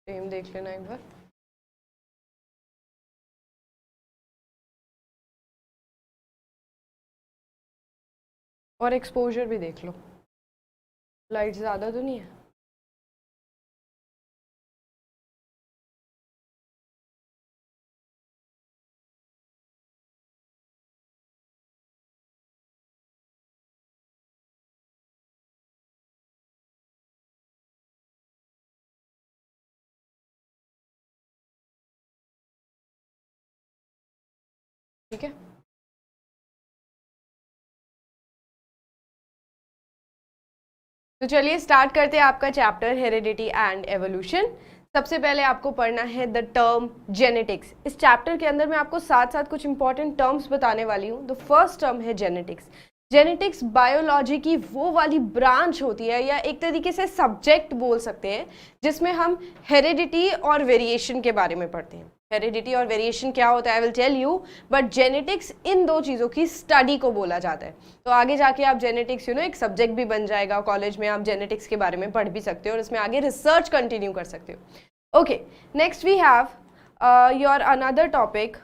Same देख लेना एक बार। और एक्सपोजर भी देख लो, लाइट ज़्यादा तो नहीं है। ठीक है, तो चलिए स्टार्ट करते हैं आपका चैप्टर हेरिडिटी एंड एवोल्यूशन। सबसे पहले आपको पढ़ना है द टर्म जेनेटिक्स। इस चैप्टर के अंदर मैं आपको साथ साथ कुछ इंपॉर्टेंट टर्म्स बताने वाली हूँ। द फर्स्ट टर्म है जेनेटिक्स। जेनेटिक्स बायोलॉजी की वो वाली ब्रांच होती है, या एक तरीके से सब्जेक्ट बोल सकते हैं, जिसमें हम हेरिडिटी और वेरिएशन के बारे में पढ़ते हैं। हेरिडिटी और वेरिएशन क्या होता है I will tell you, but genetics इन दो चीज़ों की स्टडी को बोला जाता है। तो आगे जाके आप जेनेटिक्स एक सब्जेक्ट भी बन जाएगा, कॉलेज में आप जेनेटिक्स के बारे में पढ़ भी सकते हो और इसमें आगे रिसर्च कंटिन्यू कर सकते हो। Okay, next we have your another topic.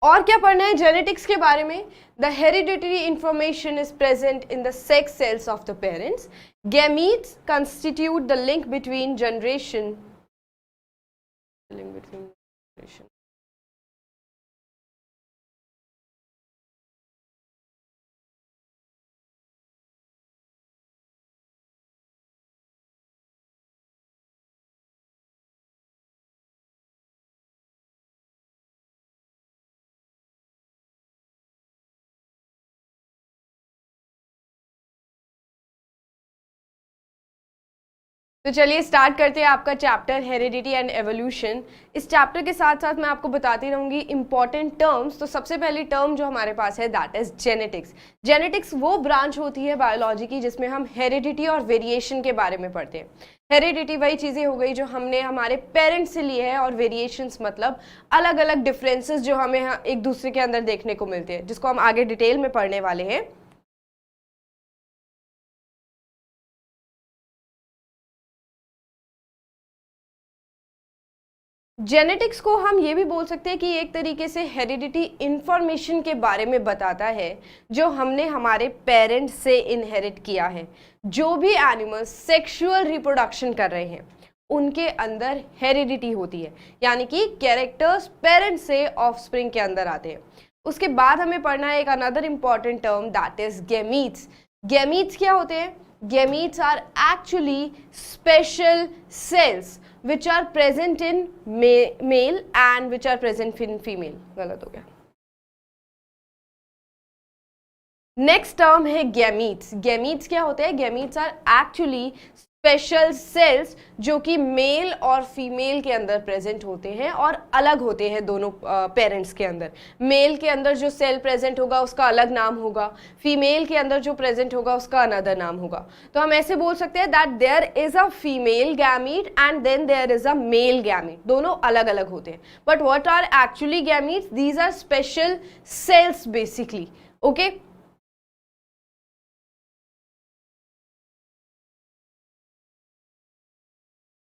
और क्या पढ़ना है जेनेटिक्स के बारे में? The hereditary information is present in the sex cells of the parents. Gametes constitute the link between generation. तो चलिए स्टार्ट करते हैं आपका चैप्टर हेरिडिटी एंड एवोल्यूशन। इस चैप्टर के साथ साथ मैं आपको बताती रहूंगी इंपॉर्टेंट टर्म्स। तो सबसे पहली टर्म जो हमारे पास है दैट इज जेनेटिक्स। जेनेटिक्स वो ब्रांच होती है बायोलॉजी की जिसमें हम हेरिडिटी और वेरिएशन के बारे में पढ़ते हैं। हेरिडिटी वही चीज़ें हो गई जो हमने हमारे पेरेंट्स से लिए है, और वेरिएशंस मतलब अलग अलग डिफरेंसेस जो हमें एक दूसरे के अंदर देखने को मिलते हैं, जिसको हम आगे डिटेल में पढ़ने वाले हैं। जेनेटिक्स को हम ये भी बोल सकते हैं कि एक तरीके से हेरिडिटी इंफॉर्मेशन के बारे में बताता है जो हमने हमारे पेरेंट्स से इनहेरिट किया है। जो भी एनिमल्स सेक्सुअल रिप्रोडक्शन कर रहे हैं उनके अंदर हेरिडिटी होती है, यानी कि कैरेक्टर्स पेरेंट्स से ऑफस्प्रिंग के अंदर आते हैं। उसके बाद हमें पढ़ना है एक another important term that is gametes. Gametes क्या होते हैं? Gametes are actually special cells which are present in male and which are present in female। गलत हो गया। नेक्स्ट टर्म है गैमीट्स। गैमीट्स क्या होते हैं? Gametes are actually special cells जो कि मेल और फीमेल के अंदर प्रेजेंट होते हैं और अलग होते हैं दोनों पेरेंट्स के अंदर। मेल के अंदर जो सेल प्रेजेंट होगा उसका अलग नाम होगा, फीमेल के अंदर जो प्रेजेंट होगा उसका अनदर नाम होगा। तो हम ऐसे बोल सकते हैं that there is a female gamete and then there is a male gamete. दोनों अलग अलग होते हैं, but what are actually gametes? These are special cells basically. Okay,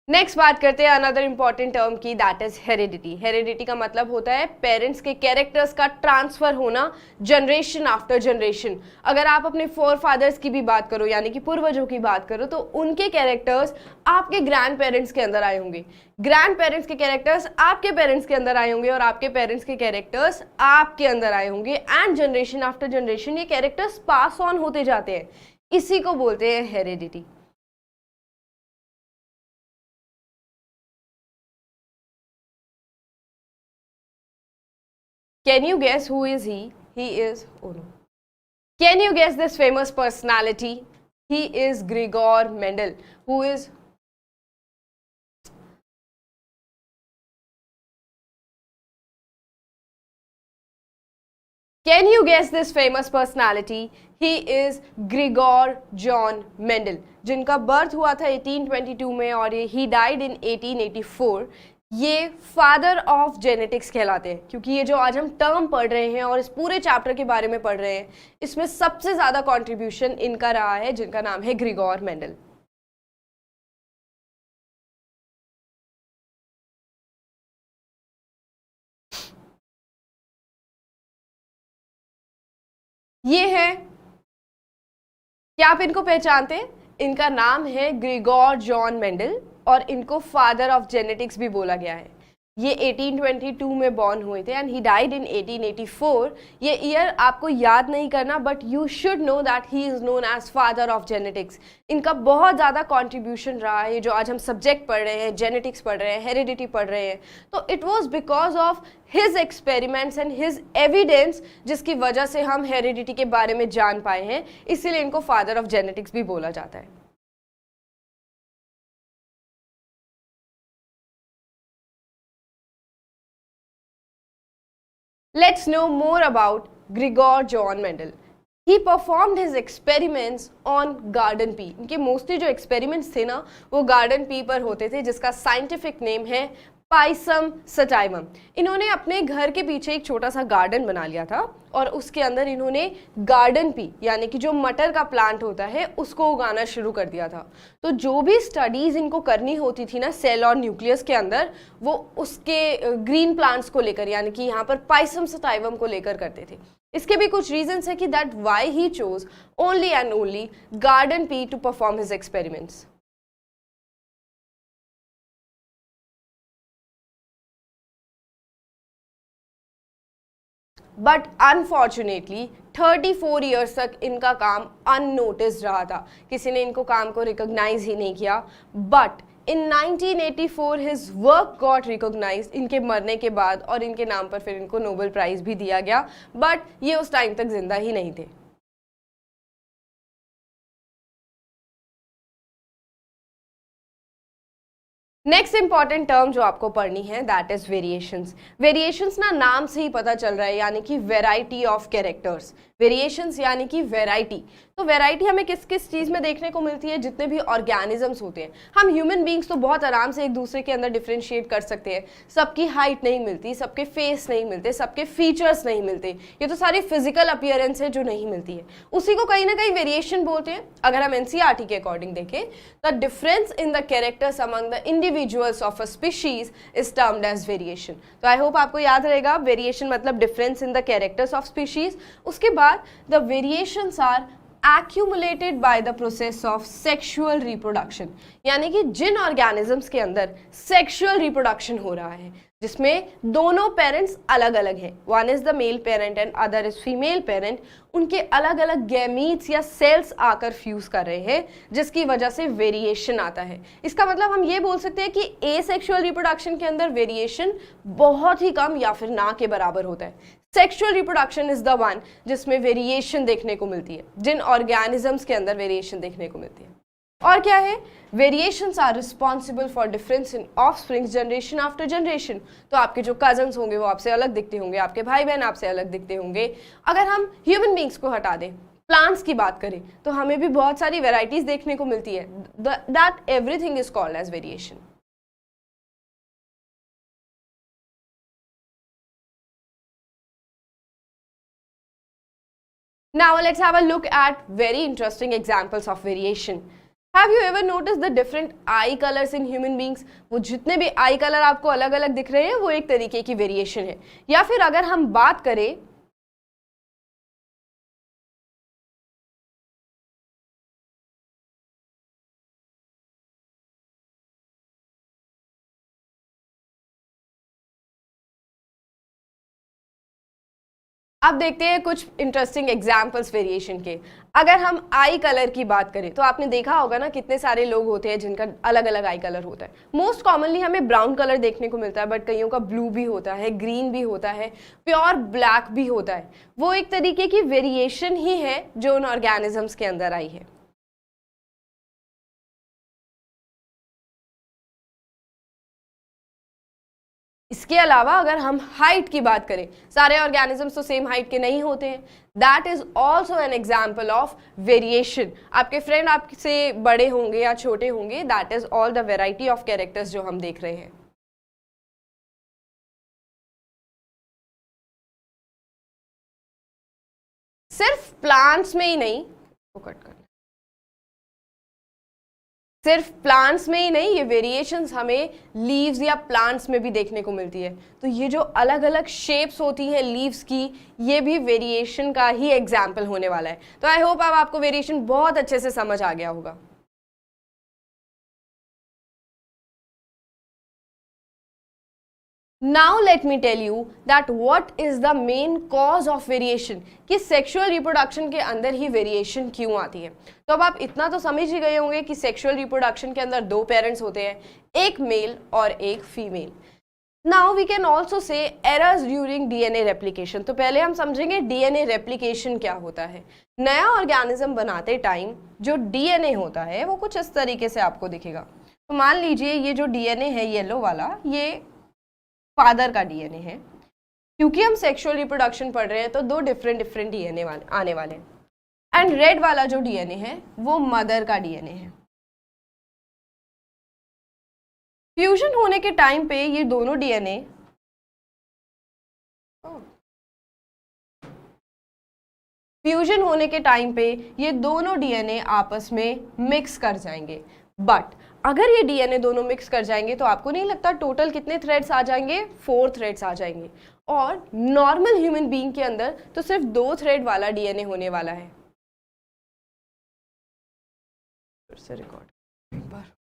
next बात करते हैं अनदर इंपॉर्टेंट टर्म की, दैट इज हेरिडिटी। हेरिडिटी का मतलब होता है पेरेंट्स के कैरेक्टर्स का ट्रांसफर होना जनरेशन आफ्टर जनरेशन। अगर आप अपने फोर फादर्स की भी बात करो, यानी कि पूर्वजों की बात करो, तो उनके कैरेक्टर्स आपके ग्रैंड पेरेंट्स के अंदर आए होंगे, ग्रैंड पेरेंट्स के कैरेक्टर्स आपके पेरेंट्स के अंदर आए होंगे, और आपके पेरेंट्स के कैरेक्टर्स आपके अंदर आए होंगे, एंड जनरेशन आफ्टर जनरेशन ये कैरेक्टर्स पास ऑन होते जाते हैं। इसी को बोलते हैं heredity. Can you guess who is he? He is, oh no. Can you guess this famous personality? He is Gregor Mendel, who is, can you guess this famous personality? He is Gregor John Mendel, जिनका birth हुआ था 1822 में और he died in 1884। ये father of genetics कहलाते हैं, क्योंकि ये जो आज हम टर्म पढ़ रहे हैं और इस पूरे चैप्टर के बारे में पढ़ रहे हैं, इसमें सबसे ज्यादा कंट्रीब्यूशन इनका रहा है, जिनका नाम है ग्रिगोर मेंडल। ये है, क्या आप इनको पहचानते हैं? इनका नाम है ग्रिगोर जॉन मेंडल और इनको फादर ऑफ जेनेटिक्स भी बोला गया है। ये 1822 में बॉर्न हुए थे एंड ही डाइड इन 1884। ये ईयर आपको याद नहीं करना, but you should know that he is known as father of genetics. इनका बहुत ज़्यादा कंट्रीब्यूशन रहा है। जो आज हम सब्जेक्ट पढ़ रहे हैं, जेनेटिक्स पढ़ रहे हैं, हेरिडिटी पढ़ रहे हैं, तो it was because of his experiments and his evidence, जिसकी वजह से हम हेरिडिटी के बारे में जान पाए हैं। इसीलिए इनको फादर ऑफ जेनेटिक्स भी बोला जाता है। Let's know more about Gregor John Mendel. He performed his experiments on garden pea. इनके मोस्टली जो एक्सपेरिमेंट्स थे ना, वो गार्डन पी पर होते थे, जिसका साइंटिफिक नेम है पाइसम सटाइवम। इन्होंने अपने घर के पीछे एक छोटा सा गार्डन बना लिया था और उसके अंदर इन्होंने गार्डन पी यानी कि जो मटर का प्लांट होता है उसको उगाना शुरू कर दिया था। तो जो भी स्टडीज इनको करनी होती थी ना सेल और न्यूक्लियस के अंदर, वो उसके ग्रीन प्लांट्स को लेकर यानी कि यहाँ पर पाइसम सटाइवम को लेकर करते थे। इसके भी कुछ रीजंस है कि that why he chose only and only garden pea to perform his experiments. But unfortunately 34 years तक इनका काम अननोटिस्ड रहा था, किसी ने इनको काम को रिकॉग्नाइज ही नहीं किया। But in 1984 his work got recognised इनके मरने के बाद, और इनके नाम पर फिर इनको नोबेल प्राइज भी दिया गया। बट ये उस टाइम तक जिंदा ही नहीं थे। नेक्स्ट इंपॉर्टेंट टर्म जो आपको पढ़नी है दैट इज वेरिएशंस। वेरिएशंस ना नाम से ही पता चल रहा है, यानी कि वेराइटी ऑफ कैरेक्टर्स। वेरिएशंस यानी कि वेराइटी। तो वेराइटी हमें किस किस चीज़ में देखने को मिलती है? जितने भी ऑर्गेनिजम्स होते हैं, हम ह्यूमन बींग्स तो बहुत आराम से एक दूसरे के अंदर डिफ्रेंशिएट कर सकते हैं। सबकी हाइट नहीं मिलती, सबके फेस नहीं मिलते, सबके फीचर्स नहीं मिलते, ये तो सारी फिजिकल अपीयरेंस है जो नहीं मिलती है। उसी को कहीं ना कहीं वेरिएशन बोलते हैं। अगर हम एनसीईआरटी के अकॉर्डिंग देखें, the difference in the characters among the individuals of a species is termed as variation. तो आई होप आपको याद रहेगा, वेरिएशन मतलब difference in the characters of species. उसके बाद the variations are accumulated by the process of sexual reproduction, यानी कि जिन organisms के अंदर सेक्सुअल रिप्रोडक्शन हो रहा है, जिसमें दोनों पेरेंट्स अलग अलग हैं, one is the male parent and other is female parent, उनके अलग अलग गैमीट्स या सेल्स आकर फ्यूज कर रहे हैं, जिसकी वजह से वेरिएशन आता है। इसका मतलब हम ये बोल सकते हैं कि एसेक्सुअल रिप्रोडक्शन के अंदर वेरिएशन बहुत ही कम या फिर ना के बराबर होता है। Sexual reproduction is the one जिसमें वेरिएशन देखने को मिलती है, जिन ऑर्गेनिजम्स के अंदर वेरिएशन देखने को मिलती है। और क्या है? Variations are responsible for difference in offsprings generation after generation. तो आपके जो कजन्स होंगे वो आपसे अलग दिखते होंगे, आपके भाई बहन आपसे अलग दिखते होंगे। अगर हम ह्यूमन बींग्स को हटा दें, प्लांट्स की बात करें, तो हमें भी बहुत सारी वेराइटीज देखने को मिलती है। That everything is called as variation. Now let's have a look at very interesting examples of variation. Have you ever noticed the different eye colors in human beings? वो जितने भी eye color आपको अलग अलग दिख रहे हैं वो एक तरीके की वेरिएशन है। या फिर अगर हम बात करें अब देखते हैं कुछ इंटरेस्टिंग एग्जाम्पल्स वेरिएशन के। अगर हम आई कलर की बात करें तो आपने देखा होगा ना, कितने सारे लोग होते हैं जिनका अलग अलग आई कलर होता है। मोस्ट कॉमनली हमें ब्राउन कलर देखने को मिलता है, बट कईयों का ब्लू भी होता है, ग्रीन भी होता है, प्योर ब्लैक भी होता है। वो एक तरीके की वेरिएशन ही है जो उन ऑर्गेनिजम्स के अंदर आई है। इसके अलावा अगर हम हाइट की बात करें, सारे ऑर्गेनिजम्स तो सेम हाइट के नहीं होते हैं। That is also an example of variation. आपके फ्रेंड आपसे बड़े होंगे या छोटे होंगे, that is all the variety of characters जो हम देख रहे हैं। सिर्फ प्लांट्स में ही नहीं, वो कट कर, सिर्फ प्लांट्स में ही नहीं, ये वेरिएशंस हमें लीव्स या प्लांट्स में भी देखने को मिलती है। तो ये जो अलग अलग शेप्स होती हैं लीव्स की, ये भी वेरिएशन का ही एग्जाम्पल होने वाला है। तो आई होप अब आपको वेरिएशन बहुत अच्छे से समझ आ गया होगा। Now let me tell you that what is the main cause of variation, कि सेक्सुअल रिप्रोडक्शन के अंदर ही वेरिएशन क्यों आती है। तो अब आप इतना तो समझ ही गए होंगे कि सेक्सुअल रिप्रोडक्शन के अंदर दो पेरेंट्स होते हैं, एक मेल और एक female. Now we can also say errors during DNA replication. तो पहले हम समझेंगे डीएनए रेप्लिकेशन क्या होता है। नया ऑर्गेनिज्म बनाते टाइम जो डीएनए होता है वो कुछ इस तरीके से आपको दिखेगा। तो मान लीजिए ये जो डीएनए है येलो वाला, ये फादर का डीएनए है। क्योंकि हम सेक्सुअल रिप्रोडक्शन पढ़ रहे हैं तो दो डिफरेंट डीएनए आने वाले हैं। एंड रेड वाला जो डीएनए है वो मदर का डीएनए है। फ्यूजन होने के टाइम पे ये दोनों डीएनए फ्यूजन होने के टाइम पे ये दोनों डीएनए आपस में मिक्स कर जाएंगे। बट अगर ये डीएनए दोनों मिक्स कर जाएंगे तो आपको नहीं लगता टोटल कितने थ्रेड्स आ जाएंगे? 4 थ्रेड्स आ जाएंगे। और नॉर्मल ह्यूमन बीइंग के अंदर तो सिर्फ 2 थ्रेड वाला डीएनए होने वाला है। फिर से रिकॉर्ड एक बार।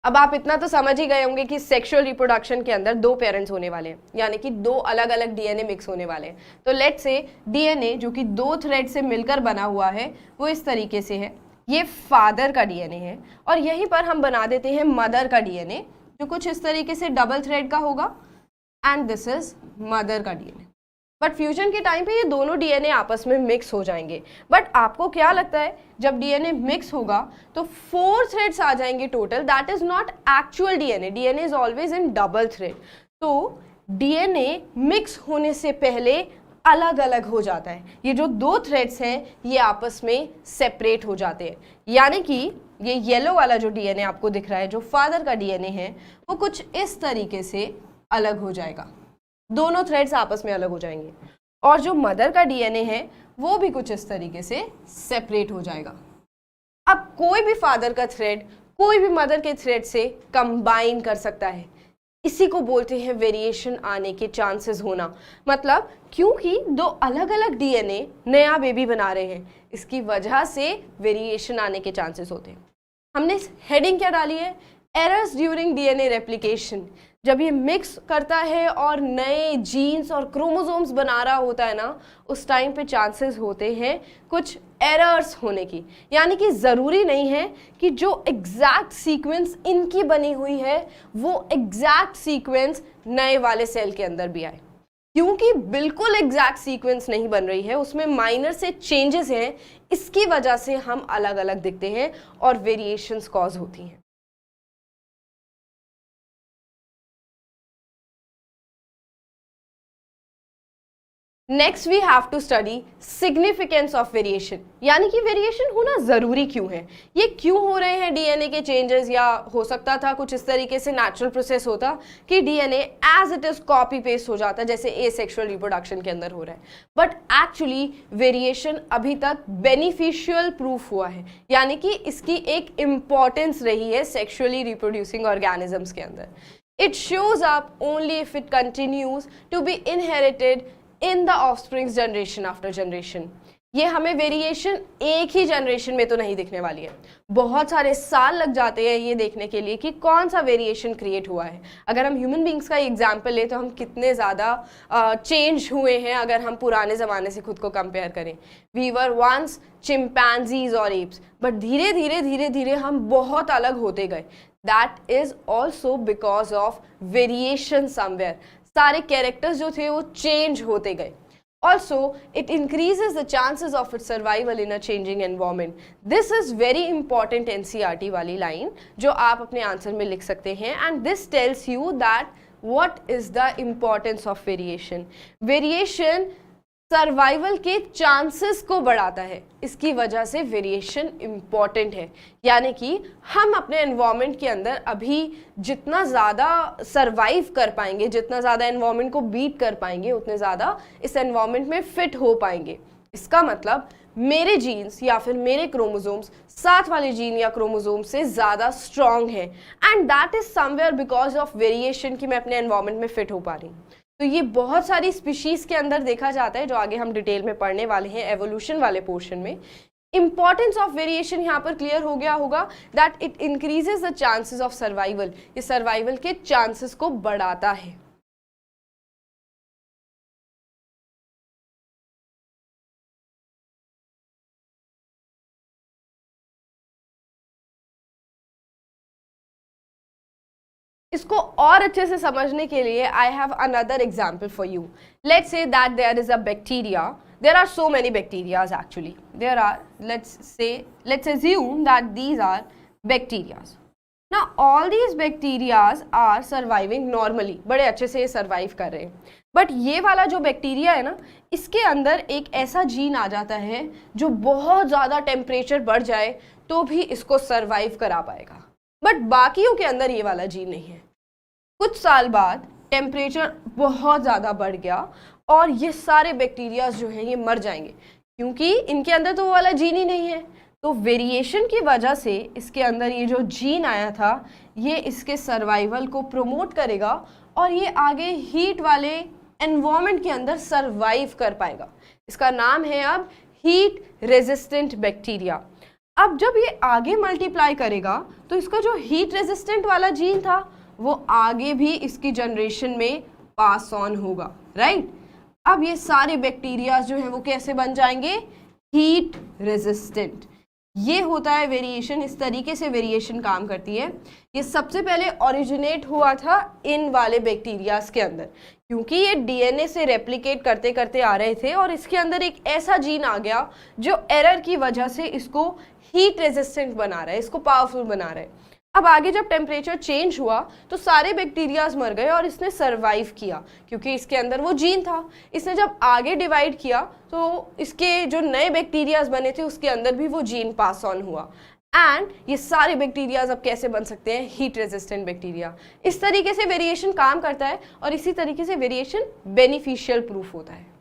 अब आप इतना तो समझ ही गए होंगे कि सेक्सुअल रिप्रोडक्शन के अंदर 2 पेरेंट्स होने वाले हैं, यानी कि 2 अलग अलग डीएनए मिक्स होने वाले हैं। तो लेट्स से डीएनए जो कि 2 थ्रेड से मिलकर बना हुआ है वो इस तरीके से है। ये फादर का डीएनए है और यहीं पर हम बना देते हैं मदर का डीएनए जो कुछ इस तरीके से डबल थ्रेड का होगा। एंड दिस इज मदर का डीएनए। बट फ्यूजन के टाइम पे ये दोनों डीएनए आपस में मिक्स हो जाएंगे। बट आपको क्या लगता है जब डीएनए मिक्स होगा तो 4 थ्रेड्स आ जाएंगे total. That is not actual DNA. DNA is always in double thread. तो डीएनए मिक्स होने से पहले अलग अलग हो जाता है। ये जो 2 थ्रेड्स हैं ये आपस में सेपरेट हो जाते हैं, यानी कि ये येलो वाला जो डीएनए आपको दिख रहा है जो फादर का डीएनए है वो कुछ इस तरीके से अलग हो जाएगा। दोनों थ्रेड्स आपस में अलग हो जाएंगे। और जो मदर का डीएनए है वो भी कुछ इस तरीके से सेपरेट हो जाएगा। अब कोई भी फादर का थ्रेड कोई भी मदर के थ्रेड से कंबाइन कर सकता है। इसी को बोलते हैं वेरिएशन आने के चांसेस होना। मतलब क्योंकि 2 अलग अलग डीएनए नया बेबी बना रहे हैं, इसकी वजह से वेरिएशन आने के चांसेस होते हैं। हमने हेडिंग क्या डाली है? Errors during DNA replication. जब ये मिक्स करता है और नए जीन्स और क्रोमोसोम्स बना रहा होता है ना, उस टाइम पे चांसेस होते हैं कुछ एरर्स होने की। यानी कि ज़रूरी नहीं है कि जो एग्जैक्ट सीक्वेंस इनकी बनी हुई है वो एग्जैक्ट सीक्वेंस नए वाले सेल के अंदर भी आए। क्योंकि बिल्कुल एग्जैक्ट सीक्वेंस नहीं बन रही है, उसमें माइनर से चेंजेस हैं, इसकी वजह से हम अलग अलग दिखते हैं और वेरिएशंस कॉज होती हैं। Next we have to study significance of variation. यानी कि वेरिएशन होना ज़रूरी क्यों है, ये क्यों हो रहे हैं डीएनए के चेंजेस। या हो सकता था कुछ इस तरीके से नेचुरल प्रोसेस होता कि DNA as it is copy paste हो जाता जैसे एसेक्सुअल रिप्रोडक्शन के अंदर हो रहा है। बट एक्चुअली वेरिएशन अभी तक बेनिफिशियल प्रूफ हुआ है, यानी कि इसकी एक इम्पॉर्टेंस रही है सेक्सुअली रिप्रोड्यूसिंग ऑर्गेनिजम्स के अंदर। It shows up only if it continues to be inherited in the offsprings generation after generation. ये हमें वेरिएशन एक ही जनरेशन में तो नहीं दिखने वाली है, बहुत सारे साल लग जाते हैं ये देखने के लिए कि कौन सा वेरिएशन क्रिएट हुआ है। अगर हम ह्यूमन बींग्स का एग्जाम्पल ले तो हम कितने ज़्यादा चेंज हुए हैं अगर हम पुराने ज़माने से खुद को कंपेयर करें। वी वर वंस चिंपैंजीज और एप्स, बट धीरे धीरे धीरे धीरे हम बहुत अलग होते गए। That is also because of variation somewhere. सारे कैरेक्टर्स जो थे वो चेंज होते गए। Also it increases the chances of it survival in a changing environment. This is very important NCERT वाली लाइन जो आप अपने आंसर में लिख सकते हैं। And this tells you that what is the importance of variation. Variation survival के chances को बढ़ाता है। इसकी वजह से वेरिएशन इंपॉर्टेंट है, यानी कि हम अपने एनवायरनमेंट के अंदर अभी जितना ज़्यादा सर्वाइव कर पाएंगे, जितना ज़्यादा एनवायरनमेंट को बीट कर पाएंगे, उतने ज़्यादा इस एनवायरनमेंट में फिट हो पाएंगे। इसका मतलब मेरे जीन्स या फिर मेरे क्रोमोसोम्स साथ वाले जीन या क्रोमोसोम से ज़्यादा स्ट्रॉन्ग है, and that is somewhere because of variation कि मैं अपने एनवायरनमेंट में फिट हो पा रही हूँ। तो ये बहुत सारी स्पीशीज के अंदर देखा जाता है, जो आगे हम डिटेल में पढ़ने वाले हैं एवोल्यूशन वाले पोर्शन में। इंपॉर्टेंस ऑफ वेरिएशन यहाँ पर क्लियर हो गया होगा, that it increases the chances of survival. ये सर्वाइवल के चांसेस को बढ़ाता है। इसको और अच्छे से समझने के लिए I have another example for you. Let's say that there is a bacteria, there are so many bacterias actually, there are, let's assume that these are bacterias. Now all these bacterias are surviving normally, बड़े अच्छे से survive कर रहे हैं, but ये वाला जो bacteria है ना, इसके अंदर एक ऐसा जीन आ जाता है जो बहुत ज़्यादा टेम्परेचर बढ़ जाए तो भी इसको सर्वाइव करा पाएगा, बट बाकियों के अंदर ये वाला जीन नहीं है। कुछ साल बाद टेम्परेचर बहुत ज़्यादा बढ़ गया और ये सारे बैक्टीरियाज जो हैं ये मर जाएंगे, क्योंकि इनके अंदर तो वो वाला जीन ही नहीं है। तो वेरिएशन की वजह से इसके अंदर ये जो जीन आया था ये इसके सर्वाइवल को प्रमोट करेगा और ये आगे हीट वाले एनवायरनमेंट के अंदर सर्वाइव कर पाएगा। इसका नाम है अब हीट रेजिस्टेंट बैक्टीरिया। अब जब ये आगे मल्टीप्लाई करेगा तो इसका जो हीट रेजिस्टेंट वाला जीन था वो आगे भी इसकी जनरेशन में पास ऑन होगा, राइट। अब ये सारे बैक्टीरिया जो हैं वो कैसे बन जाएंगे, हीट रेजिस्टेंट। ये होता है वेरिएशन, इस तरीके से वेरिएशन काम करती है। ये सबसे पहले ओरिजिनेट हुआ था इन वाले बैक्टीरियाज के अंदर, क्योंकि ये डीएनए से रेप्लिकेट करते करते आ रहे थे और इसके अंदर एक ऐसा जीन आ गया जो एरर की वजह से इसको हीट रेजिस्टेंट बना रहा है, इसको पावरफुल बना रहा है। अब आगे जब टेम्परेचर चेंज हुआ तो सारे बैक्टीरियाज मर गए और इसने सरवाइव किया, क्योंकि इसके अंदर वो जीन था। इसने जब आगे डिवाइड किया तो इसके जो नए बैक्टीरियाज बने थे उसके अंदर भी वो जीन पास ऑन हुआ, एंड ये सारे बैक्टीरियाज अब कैसे बन सकते हैं, हीट रेजिस्टेंट बैक्टीरिया। इस तरीके से वेरिएशन काम करता है और इसी तरीके से वेरिएशन बेनिफिशियल प्रूफ होता है।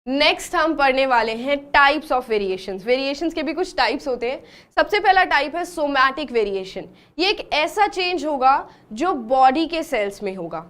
नेक्स्ट हम पढ़ने वाले हैं टाइप्स ऑफ वेरिएशंस। वेरिएशंस के भी कुछ टाइप्स होते हैं। सबसे पहला टाइप है सोमैटिक वेरिएशन। ये एक ऐसा चेंज होगा जो बॉडी के सेल्स में होगा।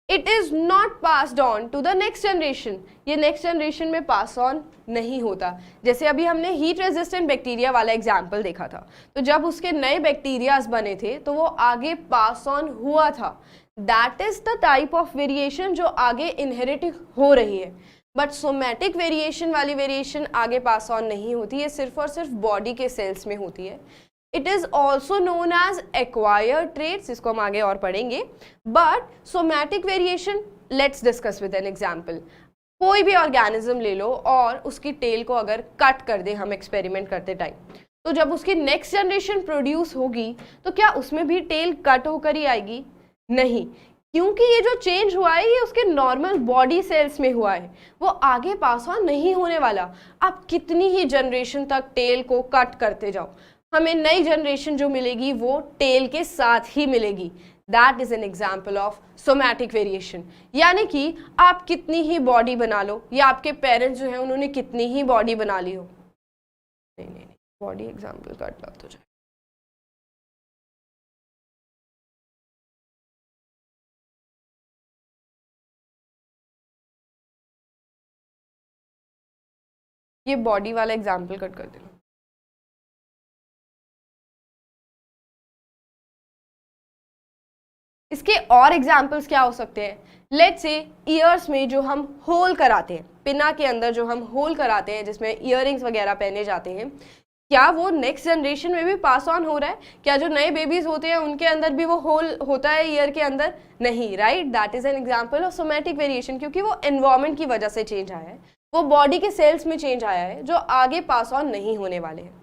It is not passed on to the next generation. ये नेक्स्ट जनरेशन में पास ऑन नहीं होता। जैसे अभी हमने हीट रेजिस्टेंट बैक्टीरिया वाला एग्जाम्पल देखा था, तो जब उसके नए बैक्टीरियाज बने थे तो वो आगे पास ऑन हुआ था। That is the type of variation जो आगे इनहेरिट हो रही है। बट सोमैटिक वेरिएशन वाली वेरिएशन आगे पास ऑन नहीं होती है, सिर्फ और सिर्फ बॉडी के सेल्स में होती है। It is also known as acquired traits, इसको हम आगे और पढ़ेंगे। But somatic variation, let's discuss with an example. कोई भी ऑर्गेनिज्म ले लो और उसकी टेल को अगर कट कर दे हम एक्सपेरिमेंट करते टाइम, तो जब उसकी नेक्स्ट जनरेशन प्रोड्यूस होगी तो क्या उसमें भी टेल कट होकर ही आएगी? नहीं, क्योंकि ये जो चेंज हुआ है ये उसके नॉर्मल बॉडी सेल्स में हुआ है, वो आगे पास ऑन नहीं होने वाला। आप कितनी ही जनरेशन तक टेल को कट करते जाओ, हमें नई जनरेशन जो मिलेगी वो टेल के साथ ही मिलेगी। That is an example of somatic variation. यानी कि आप कितनी ही बॉडी बना लो, या आपके पेरेंट्स जो हैं उन्होंने कितनी ही बॉडी बना ली हो, नहीं, बॉडी एग्जाम्पल कट लग तो जाए। ये बॉडी वाला एग्जाम्पल कट कर देना। इसके और एग्जाम्पल्स क्या हो सकते हैं? लेट्स से ईयर्स में जो हम होल कराते हैं, पिना के अंदर जो हम होल कराते हैं जिसमें ईयरिंग्स वगैरह पहने जाते हैं, क्या वो नेक्स्ट जनरेशन में भी पास ऑन हो रहा है? क्या जो नए बेबीज होते हैं उनके अंदर भी वो होल होता है ईयर के अंदर? नहीं, right, that is an example of somatic variation, क्योंकि वो एनवायरमेंट की वजह से चेंज आया है, वो बॉडी के सेल्स में चेंज आया है जो आगे पास ऑन नहीं होने वाले हैं।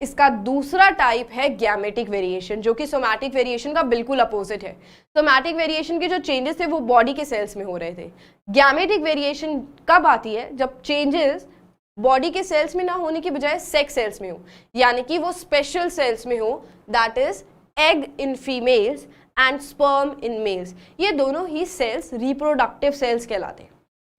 इसका दूसरा टाइप है गैमेटिक वेरिएशन, जो कि सोमैटिक वेरिएशन का बिल्कुल अपोजिट है। सोमैटिक वेरिएशन के जो चेंजेस थे वो बॉडी के सेल्स में हो रहे थे। गैमेटिक वेरिएशन कब आती है? जब चेंजेस बॉडी के सेल्स में ना होने की बजाय सेक्स सेल्स में हो, यानी कि वो स्पेशल सेल्स में हो, that is egg in females and sperm in males. ये दोनों ही सेल्स रिप्रोडक्टिव सेल्स कहलाते हैं।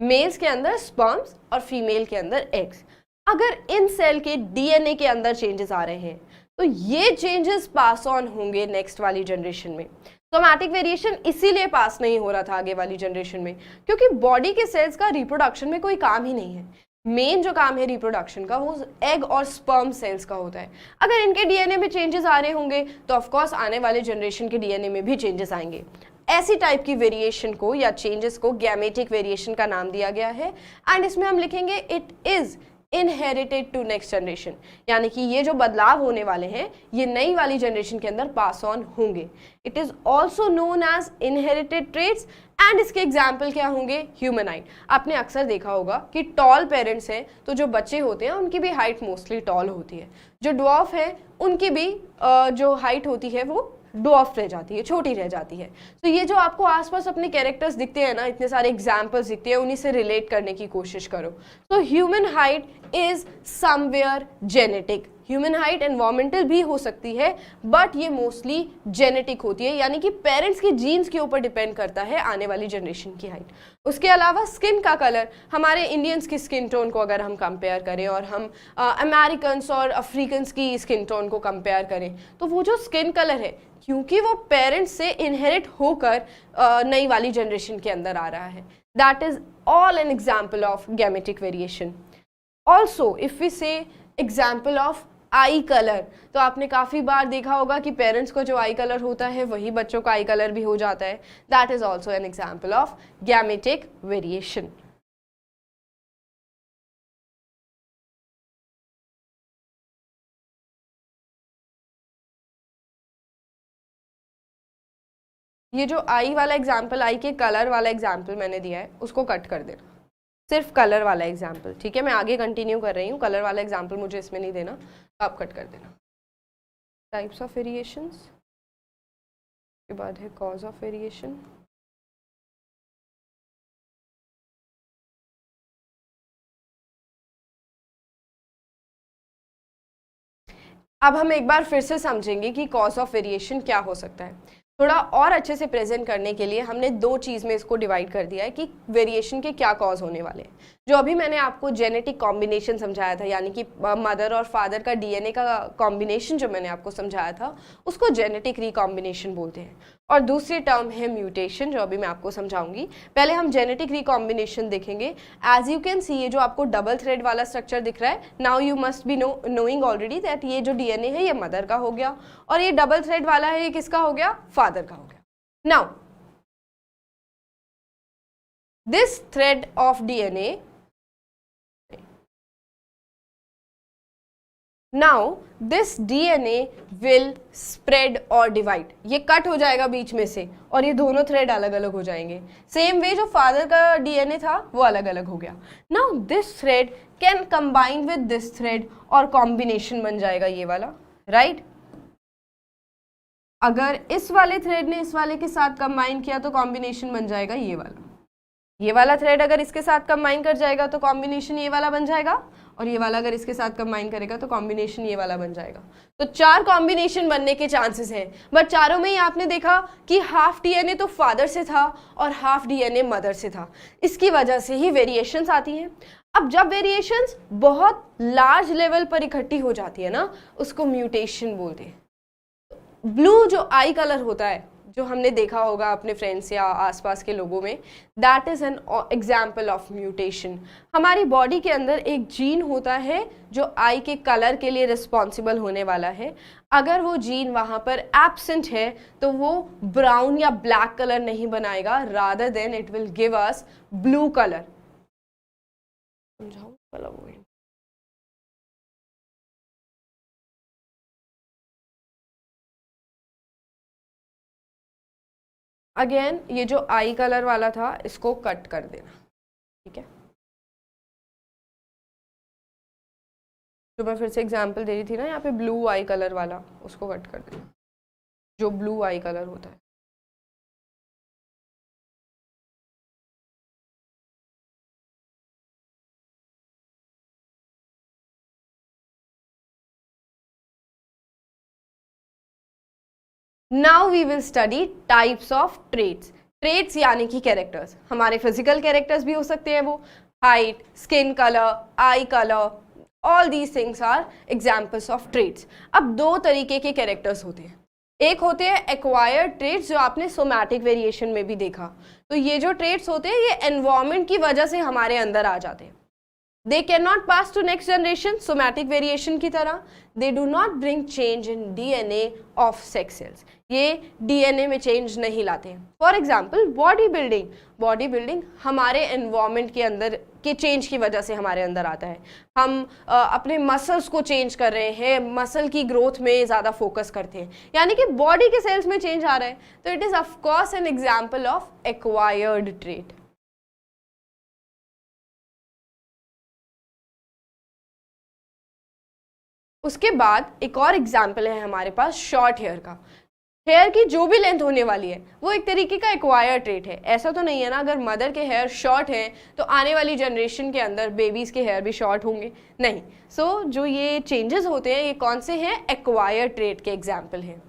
मेल्स के अंदर स्पर्म्स और फीमेल के अंदर एग्स। अगर इन सेल के डीएनए के अंदर चेंजेस आ रहे हैं तो ये चेंजेस पास ऑन होंगे नेक्स्ट वाली जनरेशन में। सोमैटिक वेरिएशन इसीलिए पास नहीं हो रहा था आगे वाली जनरेशन में, क्योंकि बॉडी के सेल्स का रिप्रोडक्शन में कोई काम ही नहीं है। मेन जो काम है रिप्रोडक्शन का वो एग और स्पर्म सेल्स का होता है। अगर इनके डीएनए में चेंजेस आ रहे होंगे तो ऑफकोर्स आने वाले जनरेशन के डीएनए में भी चेंजेस आएंगे। ऐसी टाइप की वेरिएशन को या चेंजेस को गैमेटिक वेरिएशन का नाम दिया गया है। एंड इसमें हम लिखेंगे it is inherited to next generation, यानी कि ये जो बदलाव होने वाले हैं ये नई वाली जनरेशन के अंदर पास ऑन होंगे। It is also known as inherited traits and इसके एग्जाम्पल क्या होंगे? ह्यूमनाइड। आपने अक्सर देखा होगा कि टॉल पेरेंट्स हैं तो जो बच्चे होते हैं उनकी भी हाइट मोस्टली टॉल होती है। जो ड्वार्फ है उनकी भी जो हाइट होती है वो ड्वार्फ रह जाती है, छोटी रह जाती है। तो ये जो आपको आसपास अपने कैरेक्टर्स दिखते हैं ना, इतने सारे एग्जाम्पल्स दिखते हैं, उन्हीं से रिलेट करने की कोशिश करो। तो human height is somewhere genetic. Human height environmental भी हो सकती है बट ये मोस्टली जेनेटिक होती है, यानी कि पेरेंट्स की जीन्स के ऊपर डिपेंड करता है आने वाली जनरेशन की हाइट। उसके अलावा स्किन का कलर, हमारे इंडियंस की स्किन टोन को अगर हम कंपेयर करें और हम अमेरिकन्स और अफ्रीकन्स की स्किन टोन को कंपेयर करें तो वो जो स्किन कलर है, क्योंकि वो पेरेंट्स से इनहेरिट होकर नई वाली जनरेशन के अंदर आ रहा है, that is all an example of gametic variation. Also if we say example of eye colour, तो आपने काफ़ी बार देखा होगा कि पेरेंट्स को जो आई कलर होता है वही बच्चों का आई कलर भी हो जाता है। That is also an example of gametic variation. ये जो आई वाला एग्जाम्पल, आई के कलर वाला एग्जाम्पल मैंने दिया है उसको कट कर देना, सिर्फ कलर वाला एग्जाम्पल, ठीक है? मैं आगे कंटिन्यू कर रही हूँ, कलर वाला एग्जाम्पल मुझे इसमें नहीं देना, आप कट कर देना। टाइप्स ऑफ वेरिएशंस के बाद है कॉज ऑफ वेरिएशन। अब हम एक बार फिर से समझेंगे कि कॉज ऑफ वेरिएशन क्या हो सकता है। थोड़ा और अच्छे से प्रेजेंट करने के लिए हमने दो चीज़ में इसको डिवाइड कर दिया है कि वेरिएशन के क्या कॉज होने वाले हैं। जो अभी मैंने आपको जेनेटिक कॉम्बिनेशन समझाया था, यानी कि मदर और फादर का डीएनए का कॉम्बिनेशन जो मैंने आपको समझाया था उसको जेनेटिक रिकॉम्बिनेशन बोलते हैं। और दूसरी टर्म है म्यूटेशन, जो अभी मैं आपको समझाऊंगी। पहले हम जेनेटिक रिकॉम्बिनेशन देखेंगे। एज यू कैन सी, ये जो आपको डबल थ्रेड वाला स्ट्रक्चर दिख रहा है, now you must be knowing already that ये जो डीएनए है ये मदर का हो गया और ये डबल थ्रेड वाला है ये किसका हो गया? फादर का हो गया। Now this thread of DNA, now this DNA will spread और डिवाइड। ये कट हो जाएगा बीच में से और ये दोनों थ्रेड अलग अलग हो जाएंगे। सेम वे जो फादर का डीएनए था वो अलग अलग हो गया। Now this thread can combine with this thread और कॉम्बिनेशन बन जाएगा ये वाला, राइट? अगर इस वाले थ्रेड ने इस वाले के साथ कंबाइन किया तो कॉम्बिनेशन बन जाएगा ये वाला। ये वाला थ्रेड अगर इसके साथ कंबाइन कर जाएगा तो कॉम्बिनेशन ये वाला बन जाएगा और ये वाला अगर इसके साथ कंबाइन करेगा तो कॉम्बिनेशन ये वाला बन जाएगा। तो 4 कॉम्बिनेशन बनने के चांसेस हैं, बट चारों में ही आपने देखा कि हाफ डीएनए तो फादर से था और हाफ डीएनए मदर से था। इसकी वजह से ही वेरिएशंस आती हैं। अब जब वेरिएशंस बहुत लार्ज लेवल पर इकट्ठी हो जाती है ना, उसको म्यूटेशन बोलते हैं। ब्लू जो आई कलर होता है, जो हमने देखा होगा अपने फ्रेंड्स या आसपास के लोगों में, that is an example of mutation. हमारी बॉडी के अंदर एक जीन होता है जो आई के कलर के लिए रिस्पॉन्सिबल होने वाला है। अगर वो जीन वहाँ पर एब्सेंट है तो वो ब्राउन या ब्लैक कलर नहीं बनाएगा, rather than it will give us blue colour. समझाओ कलर। अगेन ये जो आई कलर वाला था इसको कट कर देना, ठीक है। जो मैं फिर से एग्जांपल दे रही थी ना यहाँ पे ब्लू आई कलर वाला, उसको कट कर देना, जो ब्लू आई कलर होता है। Now we will study types of traits. Traits यानी कि कैरेक्टर्स, हमारे फिजिकल कैरेक्टर्स भी हो सकते हैं, वो height, skin colour, eye colour, all these things are examples of traits. अब दो तरीके के कैरेक्टर्स होते हैं, एक होते हैं एक्वायर्ड ट्रेट्स जो आपने सोमैटिक वेरिएशन में भी देखा। तो ये जो ट्रेट्स होते हैं ये एनवायरमेंट की वजह से हमारे अंदर आ जाते हैं। They cannot pass to next generation, somatic variation की तरह। They do not bring change in DNA of sex cells. ये DNA में चेंज नहीं लाते हैं। For example body building, body building हमारे एनवायरमेंट के अंदर के चेंज की वजह से हमारे अंदर आता है। हम अपने मसल्स को चेंज कर रहे हैं, मसल की ग्रोथ में ज़्यादा फोकस करते हैं, यानी कि बॉडी के सेल्स में चेंज आ रहा है। तो it is of course N example of acquired trait. उसके बाद एक और एग्जाम्पल है हमारे पास शॉर्ट हेयर का। हेयर की जो भी लेंथ होने वाली है वो एक तरीके का एक्वायर ट्रेट है। ऐसा तो नहीं है ना अगर मदर के हेयर शॉर्ट हैं तो आने वाली जनरेशन के अंदर बेबीज़ के हेयर भी शॉर्ट होंगे, नहीं। सो जो ये चेंजेस होते हैं ये कौन से हैं, एक्वायर ट्रेट के एग्जाम्पल हैं।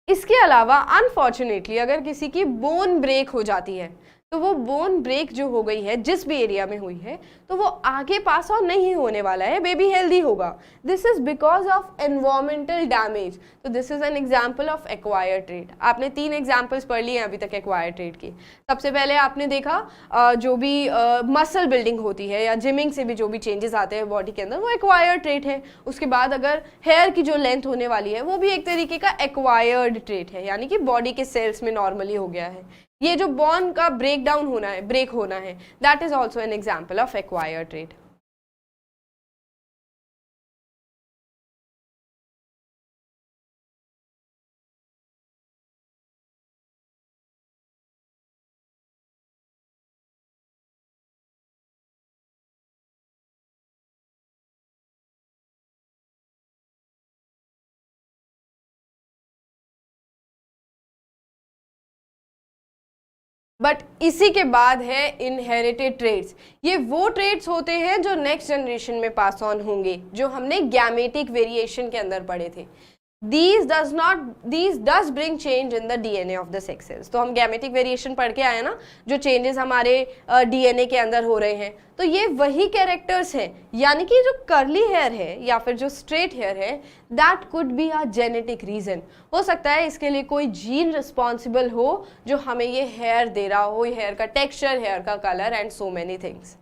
इसके अलावा अनफॉर्चुनेटली अगर किसी की बोन ब्रेक हो जाती है तो वो बोन ब्रेक जो हो गई है जिस भी एरिया में हुई है तो वो आगे पास ऑन नहीं होने वाला है, बेबी हेल्दी होगा। This is because of environmental damage. तो this is an example of acquire trait. आपने 3 एग्जाम्पल्स पढ़ लिए हैं अभी तक एक्वायर ट्रेट की। सबसे पहले आपने देखा जो भी मसल बिल्डिंग होती है या जिमिंग से भी जो भी चेंजेस आते हैं बॉडी के अंदर वो एक्वायर ट्रेट है। उसके बाद अगर हेयर की जो लेंथ होने वाली है वो भी एक तरीके का एक्वायर्ड ट्रेट है, यानी कि बॉडी के सेल्स में नॉर्मली हो गया है। ये जो बॉन का ब्रेक डाउन होना है, ब्रेक होना है, that is also an example of acquire trait. But इसी के बाद है इनहेरिटेड ट्रेट्स। ये वो ट्रेट्स होते हैं जो नेक्स्ट जनरेशन में पास ऑन होंगे, जो हमने गैमेटिक वेरिएशन के अंदर पढ़े थे। These does bring change in the DNA of the sex cells। तो हम गैमेटिक वेरिएशन पढ़ के आए ना, जो चेंजेस हमारे DNA के अंदर हो रहे हैं, तो ये वही कैरेक्टर्स हैं। यानी कि जो कर्ली हेयर है या फिर जो स्ट्रेट हेयर है, that could be a genetic reason. हो सकता है इसके लिए कोई जीन रिस्पॉन्सिबल हो जो हमें ये हेयर दे रहा हो, हेयर का टेक्सचर, हेयर का colour and so many things.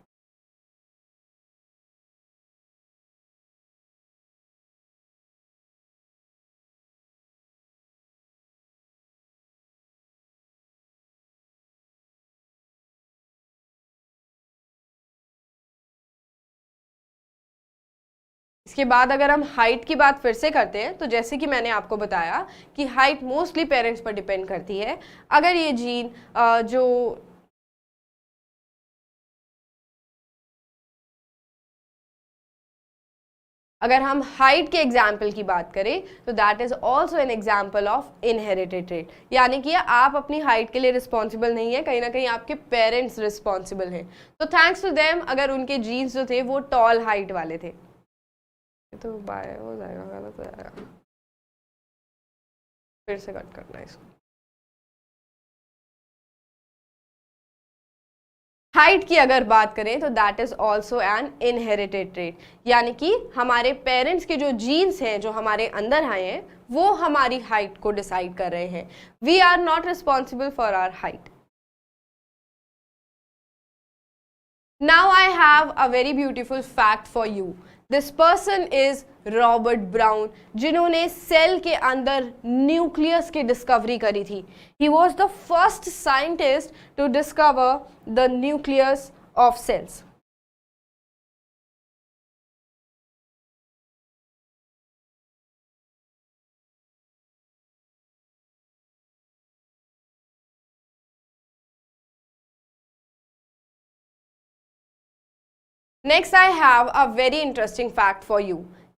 इसके बाद अगर हम हाइट की बात फिर से करते हैं तो जैसे कि मैंने आपको बताया कि हाइट मोस्टली पेरेंट्स पर डिपेंड करती है। अगर ये जीन जो अगर हम हाइट के एग्जाम्पल की बात करें तो that is also an example of inherited trait. यानी कि आप अपनी हाइट के लिए रिस्पॉन्सिबल नहीं है, कहीं ना कहीं आपके पेरेंट्स रिस्पॉन्सिबल हैं। तो थैंक्स टू देम अगर उनके जीन्स जो थे वो टॉल हाइट वाले थे। तो बाय हो जाएगा, गलत हो जाएगा, फिर से कट करना है इसको। हाइट की अगर बात करें तो that is also an inherited trait, यानी कि हमारे पेरेंट्स के जो जीन्स हैं जो हमारे अंदर आए हैं वो हमारी हाइट को डिसाइड कर रहे हैं. We are not responsible for our height. Now I have a very beautiful fact for you. This person is Robert Brown, जिन्होंने सेल के अंदर न्यूक्लियस की डिस्कवरी करी थी. He was the first scientist to discover the nucleus of cells. Next I have a very interesting fact for you.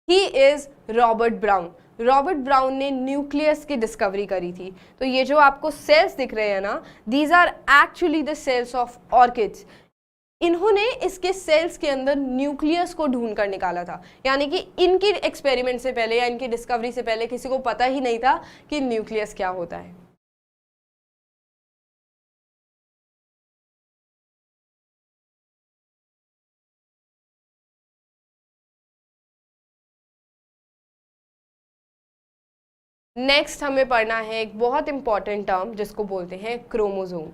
He is Robert brown. Robert brown ने nucleus की discovery करी थी. तो ये जो आपको सेल्स दिख रहे हैं ना, these are actually the cells of orchids. इन्होंने इसके सेल्स के अंदर न्यूक्लियस को ढूंढ कर निकाला था, यानी कि इनकी एक्सपेरिमेंट से पहले या इनकी डिस्कवरी से पहले किसी को पता ही नहीं था कि न्यूक्लियस क्या होता है. नेक्स्ट हमें पढ़ना है एक बहुत इंपॉर्टेंट टर्म जिसको बोलते हैं क्रोमोसोम.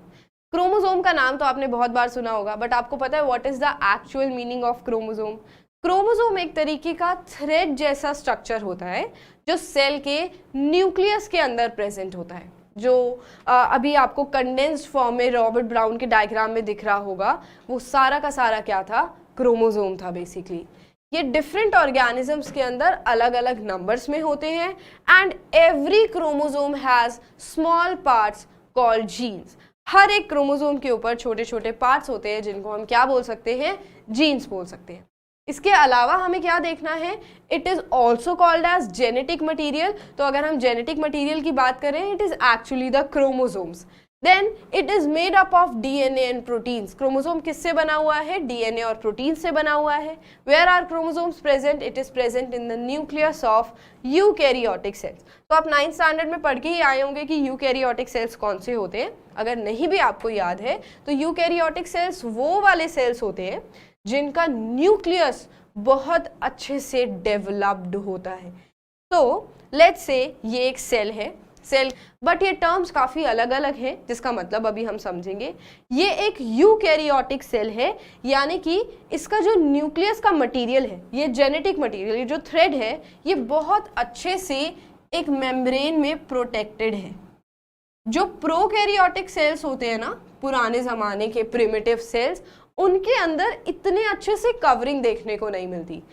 क्रोमोसोम का नाम तो आपने बहुत बार सुना होगा, बट आपको पता है what is the actual meaning of chromosome? Chromosome एक तरीके का थ्रेड जैसा स्ट्रक्चर होता है जो सेल के न्यूक्लियस के अंदर प्रेजेंट होता है. जो अभी आपको कंडेंस्ड फॉर्म में रॉबर्ट ब्राउन के डायग्राम में दिख रहा होगा, वो सारा का सारा क्या था? क्रोमोसोम था बेसिकली. ये डिफरेंट ऑर्गेनिजम्स के अंदर अलग अलग नंबर्स में होते हैं and every chromosome has small parts called genes. हर एक क्रोमोसोम के ऊपर छोटे छोटे पार्ट्स होते हैं जिनको हम क्या बोल सकते हैं? जीन्स बोल सकते हैं. इसके अलावा हमें क्या देखना है? It is also called as genetic material. तो अगर हम जेनेटिक मटीरियल की बात करें, it is actually the chromosomes. Then it is made up of DNA and proteins. Chromosome किससे बना हुआ है? DNA और प्रोटीन से बना हुआ है. Where are chromosomes present? It is present in the nucleus of eukaryotic cells. तो आप 9th स्टैंडर्ड में पढ़ के ही आए होंगे कि यूकैरियोटिक सेल्स कौन से होते हैं. अगर नहीं भी आपको याद है तो यूकैरियोटिक सेल्स वो वाले सेल्स होते हैं जिनका न्यूक्लियस बहुत अच्छे से डेवलप्ड होता है. तो लेट्स से ये एक सेल है, सेल, बट ये टर्म्स काफ़ी अलग अलग हैं जिसका मतलब अभी हम समझेंगे. ये एक यूकैरियोटिक सेल है, यानी कि इसका जो न्यूक्लियस का मटेरियल है, ये जेनेटिक मटेरियल, ये जो थ्रेड है, ये बहुत अच्छे से एक मेम्ब्रेन में प्रोटेक्टेड है. जो प्रोकैरियोटिक सेल्स होते हैं ना, पुराने ज़माने के प्रिमिटिव सेल्स, उनके अंदर इतने अच्छे से कवरिंग देखने को नहीं मिलती.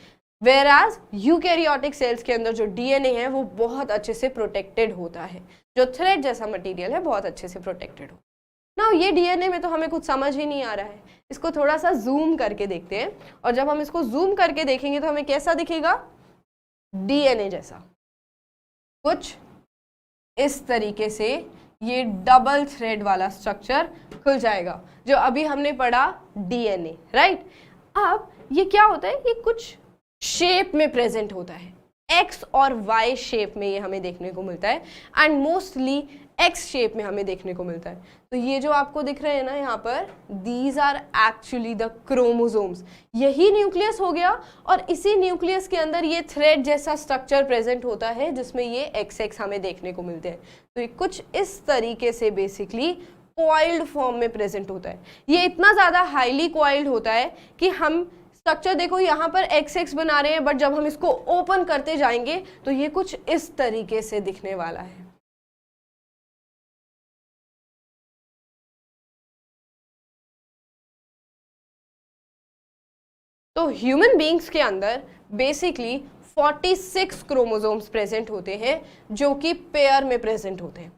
Whereas यूकैरियोटिक सेल्स के अंदर जो DNA है वो बहुत अच्छे से प्रोटेक्टेड होता है. जो थ्रेड जैसा मटेरियल है बहुत अच्छे से प्रोटेक्टेड हो. नाउ ये DNA में तो हमें कुछ समझ ही नहीं आ रहा है. इसको थोड़ा सा जूम करके देखते हैं, और जब हम इसको जूम करके देखेंगे तो हमें कैसा दिखेगा? DNA जैसा. कुछ इस तरीके से ये डबल थ्रेड वाला स्ट्रक्चर खुल जाएगा जो अभी हमने पढ़ा DNA, राइट. अब ये क्या होता है? ये कुछ शेप में प्रेजेंट होता है. एक्स और वाई शेप में ये हमें देखने को मिलता है एंड मोस्टली एक्स शेप में हमें देखने को मिलता है. तो ये जो आपको दिख रहे हैं ना यहाँ पर, these are actually the chromosomes. यही न्यूक्लियस हो गया और इसी न्यूक्लियस के अंदर ये थ्रेड जैसा स्ट्रक्चर प्रेजेंट होता है जिसमें ये एक्स एक्स हमें देखने को मिलते हैं. तो ये कुछ इस तरीके से बेसिकली कॉइल्ड फॉर्म में प्रेजेंट होता है. ये इतना ज़्यादा हाईली कॉइल्ड होता है कि हम स्ट्रक्चर देखो यहाँ पर एक्स एक्स बना रहे हैं, बट जब हम इसको ओपन करते जाएंगे तो ये कुछ इस तरीके से दिखने वाला है. तो ह्यूमन बीइंग्स के अंदर बेसिकली 46 क्रोमोसोम्स प्रेजेंट होते हैं जो कि पेयर में प्रेजेंट होते हैं.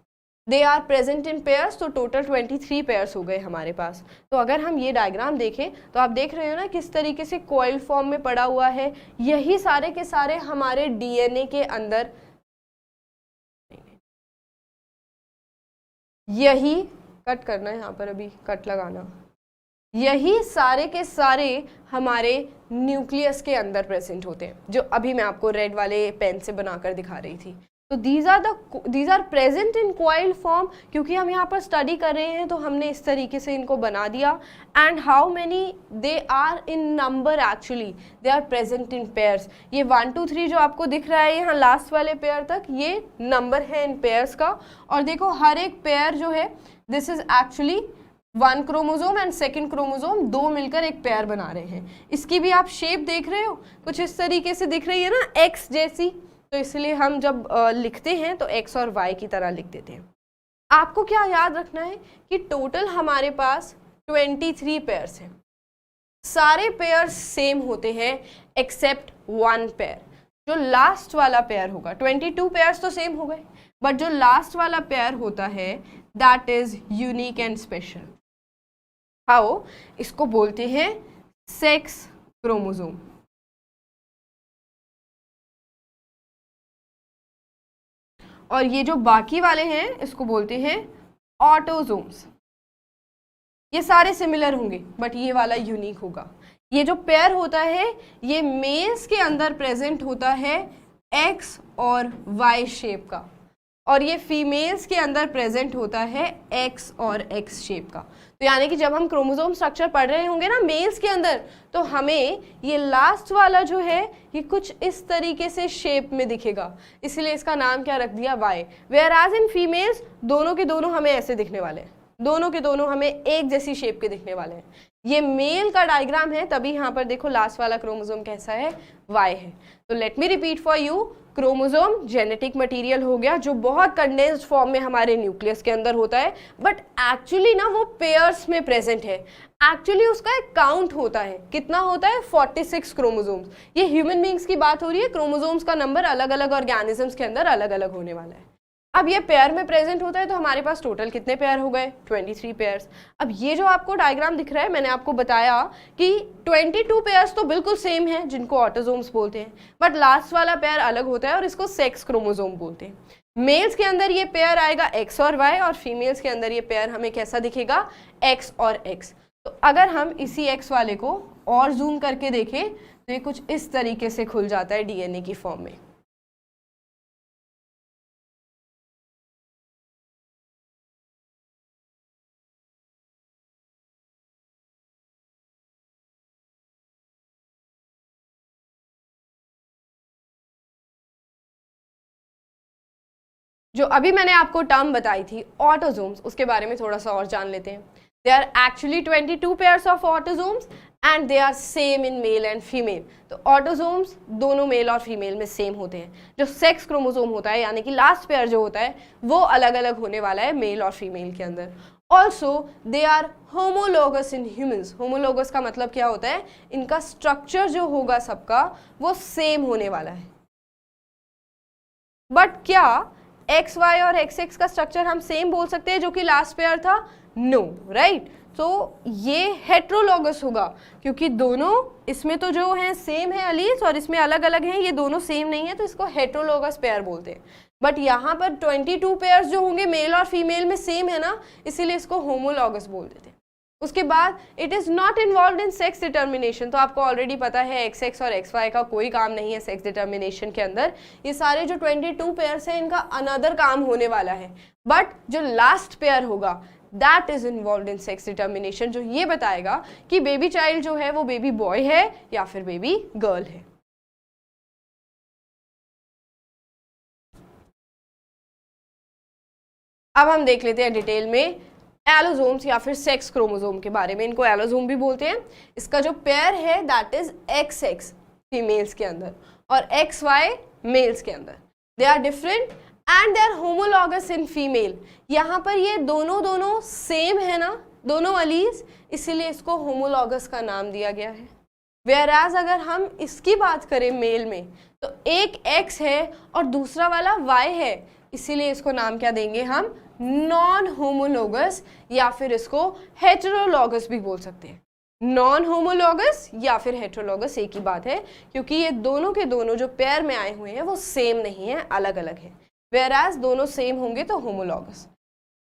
They are present in pairs. तो टोटल 23 पेयर्स हो गए हमारे पास. तो अगर हम ये डायग्राम देखें तो आप देख रहे हो ना किस तरीके से कॉइल्ड फॉर्म में पड़ा हुआ है. यही सारे के सारे हमारे DNA के अंदर, यही कट करना है यहाँ पर, अभी कट लगाना, यही सारे के सारे हमारे न्यूक्लियस के अंदर प्रेजेंट होते हैं जो अभी मैं आपको रेड वाले पेन से बनाकर दिखा रही थी. तो these are present in coiled form, क्योंकि हम यहाँ पर स्टडी कर रहे हैं तो हमने इस तरीके से इनको बना दिया. And how many they are in number, actually they are present in pairs. ये 1 2 3 जो आपको दिख रहा है यहाँ लास्ट वाले पेयर तक, ये नंबर है इन पेयर्स का. और देखो हर एक पेयर जो है this is actually 1 chromosome and second chromosome, दो मिलकर एक पेयर बना रहे हैं. इसकी भी आप शेप देख रहे हो, कुछ इस तरीके से दिख रही है ना, एक्स जैसी. तो इसलिए हम जब लिखते हैं तो x और y की तरह लिख देते हैं. आपको क्या याद रखना है कि टोटल हमारे पास 23 पेयर्स हैं. सारे पेयर्स सेम होते हैं एक्सेप्ट 1 पेयर. जो लास्ट वाला पेयर होगा, 22 पेयर्स तो सेम हो गए, बट जो लास्ट वाला पेयर होता है that is unique and special. How? इसको बोलते हैं सेक्स क्रोमोसोम. और ये जो बाकी वाले हैं इसको बोलते हैं ऑटोसोम्स. ये सारे सिमिलर होंगे बट ये वाला यूनिक होगा. ये जो पेयर होता है ये मेल्स के अंदर प्रेजेंट होता है एक्स और वाई शेप का, और ये फीमेल्स के अंदर प्रेजेंट होता है एक्स और एक्स शेप का. तो यानी कि जब हम क्रोमोसोम स्ट्रक्चर पढ़ रहे होंगे ना मेल्स के अंदर, तो हमें ये लास्ट वाला जो है ये कुछ इस तरीके से शेप में दिखेगा, इसलिए इसका नाम क्या रख दिया, Y. Whereas in females दोनों के दोनों हमें ऐसे दिखने वाले हैं, दोनों के दोनों हमें एक जैसी शेप के दिखने वाले हैं. ये मेल का डायग्राम है, तभी यहाँ पर देखो लास्ट वाला क्रोमोसोम कैसा है, वाई है. तो let me repeat for you. Chromosome genetic material हो गया जो बहुत कंडेंस्ड फॉर्म में हमारे न्यूक्लियस के अंदर होता है, बट एक्चुअली ना वो पेयर्स में प्रेजेंट है. एक्चुअली उसका एक काउंट होता है, कितना होता है, 46 क्रोमोसोम्स. ये ह्यूमन बींग्स की बात हो रही है, क्रोमोसोम्स का नंबर अलग अलग ऑर्गेनिजम्स के अंदर अलग अलग होने वाला है. अब ये पेयर में प्रेजेंट होता है तो हमारे पास टोटल कितने पेयर हो गए, 23 पेयर्स. अब ये जो आपको डायग्राम दिख रहा है, मैंने आपको बताया कि 22 पेयर्स तो बिल्कुल सेम है जिनको ऑटोसोम्स बोलते हैं, बट लास्ट वाला पेयर अलग होता है और इसको सेक्स क्रोमोसोम बोलते हैं. मेल्स के अंदर ये पेयर आएगा एक्स और वाई, और फीमेल्स के अंदर ये पेयर हमें कैसा दिखेगा, एक्स और एक्स. तो अगर हम इसी एक्स वाले को और जूम करके देखें तो ये कुछ इस तरीके से खुल जाता है डीएनए की फॉर्म में. जो अभी मैंने आपको टर्म बताई थी ऑटोसोम्स, उसके बारे में थोड़ा सा और जान लेते हैं. They are actually 22 pairs of autosomes and they are same in male and female. तो ऑटोसोम्स दोनों मेल और फीमेल में सेम होते हैं. जो सेक्स क्रोमोसोम होता है यानी कि लास्ट पेयर जो होता है वो अलग अलग होने वाला है मेल और फीमेल के अंदर. Also they are homologous in humans. Homologous का मतलब क्या होता है, इनका स्ट्रक्चर जो होगा सबका वो सेम होने वाला है. बट क्या एक्स वाई और एक्स एक्स का स्ट्रक्चर हम सेम बोल सकते हैं जो कि लास्ट पेयर था, नो, राइट. तो ये हेट्रोलॉगस होगा क्योंकि दोनों इसमें तो जो हैं सेम है अलील्स और इसमें अलग अलग हैं, ये दोनों सेम नहीं है, तो इसको हेट्रोलॉगस पेयर बोलते हैं. बट यहाँ पर 22 पेयर्स जो होंगे मेल और फीमेल में सेम है ना, इसीलिए इसको होमोलॉगस बोल देते हैं. उसके बाद it is not involve in sex determination. तो आपको ऑलरेडी पता है एक्स एक्स और एक्स वाई का कोई काम नहीं है सेक्स डिटर्मिनेशन के अंदर. ये सारे जो 22 पेयर्स हैं इनका अनदर काम होने वाला है. बट जो लास्ट पेयर होगा that is involve in sex determination, जो ये बताएगा कि बेबी चाइल्ड जो है वो बेबी बॉय है या फिर बेबी गर्ल है. अब हम देख लेते हैं डिटेल में एलोसोम्स या फिर सेक्स क्रोमोसोम के बारे में. इनको एलोसोम भी बोलते हैं. इसका जो पेयर है that is X X females के अंदर और एक्स वाई मेल्स के अंदर. They are different and they are homologous in female. यहाँ पर ये दोनों सेम है ना, दोनों अलील्स, इसीलिए इसको होमोलॉगस का नाम दिया गया है. वेयरएज अगर हम इसकी बात करें मेल में तो एक एक्स है और दूसरा वाला वाई है, इसीलिए इसको नाम क्या देंगे हम, नॉन होमोलॉगस या फिर इसको हेटेरोलॉगस भी बोल सकते हैं. नॉन होमोलॉगस या फिर हेटेरोलॉगस एक ही बात है क्योंकि ये दोनों के दोनों जो पेयर में आए हुए हैं वो सेम नहीं है, अलग अलग है. वेयरएज दोनों सेम होंगे तो होमोलॉगस.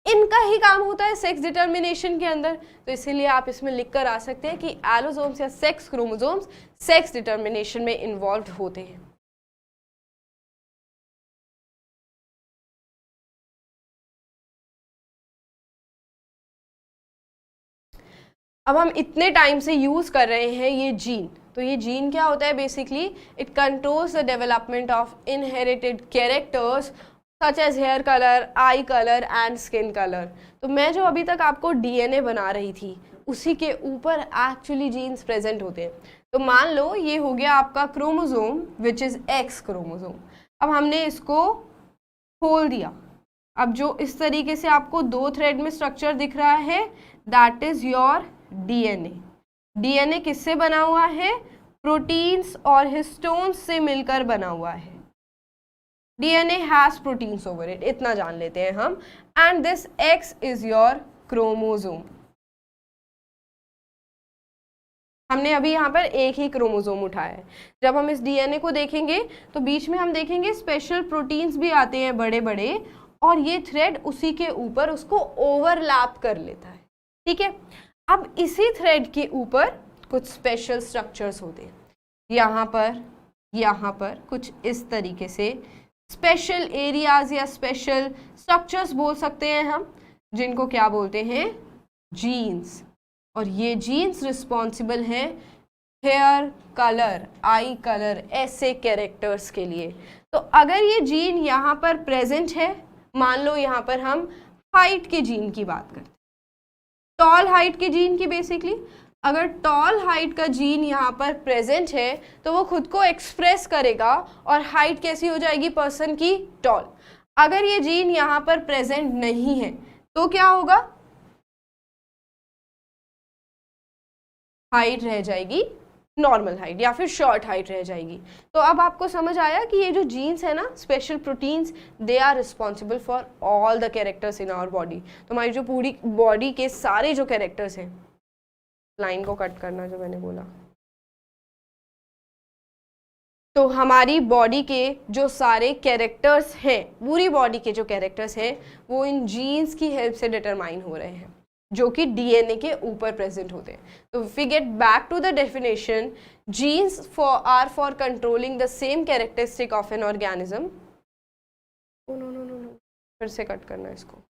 इनका ही काम होता है सेक्स डिटर्मिनेशन के अंदर, तो इसीलिए आप इसमें लिख कर आ सकते हैं कि एलोसोम्स या सेक्स क्रोमोसोम्स सेक्स डिटर्मिनेशन में इन्वॉल्व होते हैं. अब हम इतने टाइम से यूज़ कर रहे हैं ये जीन, तो ये जीन क्या होता है basically, it controls the development of inherited characters such as hair colour, eye colour and skin colour. तो मैं जो अभी तक आपको डीएनए बना रही थी उसी के ऊपर एक्चुअली जीन्स प्रेजेंट होते हैं। तो मान लो ये हो गया आपका chromosome which is x chromosome. अब हमने इसको खोल दिया, अब जो इस तरीके से आपको 2 थ्रेड में स्ट्रक्चर दिख रहा है that is your DNA. DNA किससे बना हुआ है, प्रोटीन्स और हिस्टोन्स से मिलकर बना हुआ है। DNA has proteins over it, इतना जान लेते हैं हम। And this x is your chromosome. हमने अभी यहाँ पर एक ही क्रोमोसोम उठाया है। जब हम इस डीएनए को देखेंगे तो बीच में हम देखेंगे स्पेशल प्रोटीन्स भी आते हैं बड़े बड़े, और ये थ्रेड उसी के ऊपर उसको ओवरलैप कर लेता है। ठीक है, अब इसी थ्रेड के ऊपर कुछ स्पेशल स्ट्रक्चर्स होते हैं, यहाँ पर कुछ इस तरीके से स्पेशल एरियाज या स्पेशल स्ट्रक्चर्स बोल सकते हैं हम, जिनको क्या बोलते हैं, जीन्स। और ये जीन्स रिस्पॉन्सिबल हैं हेयर कलर, आई कलर, ऐसे कैरेक्टर्स के लिए। तो अगर ये जीन यहाँ पर प्रेजेंट है, मान लो यहाँ पर हम हाइट के जीन की बात करते हैं, टॉल हाइट के जीन की बेसिकली, अगर टॉल हाइट का जीन यहाँ पर प्रेजेंट है तो वो खुद को एक्सप्रेस करेगा और हाइट कैसी हो जाएगी पर्सन की, टॉल। अगर ये जीन यहाँ पर प्रेजेंट नहीं है तो क्या होगा, हाइट रह जाएगी नॉर्मल हाइट या फिर शॉर्ट हाइट रह जाएगी। तो अब आपको समझ आया कि ये जो जीन्स है ना, special proteins, they are responsible for all the characters in our body. तो हमारी जो पूरी बॉडी के सारे जो कैरेक्टर्स हैं, लाइन को कट करना जो मैंने बोला, तो हमारी बॉडी के जो सारे कैरेक्टर्स हैं, पूरी बॉडी के जो कैरेक्टर्स हैं वो इन जीन्स की हेल्प से डिटरमाइन हो रहे हैं, जो कि डीएनए के ऊपर प्रेजेंट होते हैं। तो we get back to the definition, genes are for controlling the same characteristic of an organism. No, फिर से कट करना है इसको।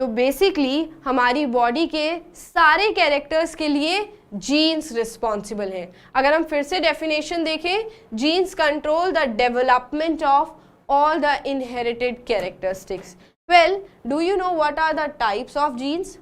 तो बेसिकली हमारी बॉडी के सारे कैरेक्टर्स के लिए जीन्स रिस्पॉन्सिबल हैं। अगर हम फिर से डेफिनेशन देखें, genes control the development of all the inherited characteristics. Well, do you know what are the types of genes?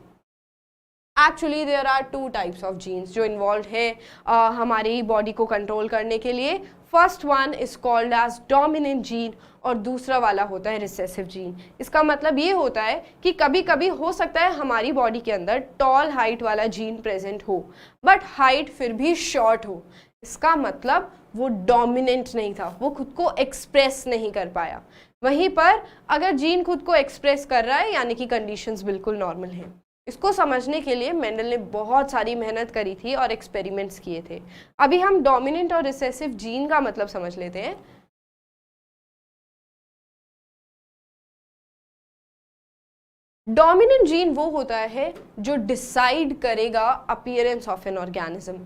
Actually there are 2 types of genes जो इन्वॉल्व है हमारी बॉडी को कंट्रोल करने के लिए। First one is called as dominant gene और दूसरा वाला होता है रिसेसिव जीन। इसका मतलब ये होता है कि कभी कभी हो सकता है हमारी बॉडी के अंदर टॉल हाइट वाला जीन प्रेजेंट हो बट हाइट फिर भी शॉर्ट हो। इसका मतलब वो डोमिनेंट नहीं था, वो खुद को एक्सप्रेस नहीं कर पाया। वहीं पर अगर जीन खुद को एक्सप्रेस कर रहा है यानी कि कंडीशंस बिल्कुल नॉर्मल हैं। इसको समझने के लिए मेंडल ने बहुत सारी मेहनत करी थी और एक्सपेरिमेंट्स किए थे। अभी हम डोमिनेंट और रिसेसिव जीन का मतलब समझ लेते हैं। डोमिनेंट जीन वो होता है जो डिसाइड करेगा appearance of an organism.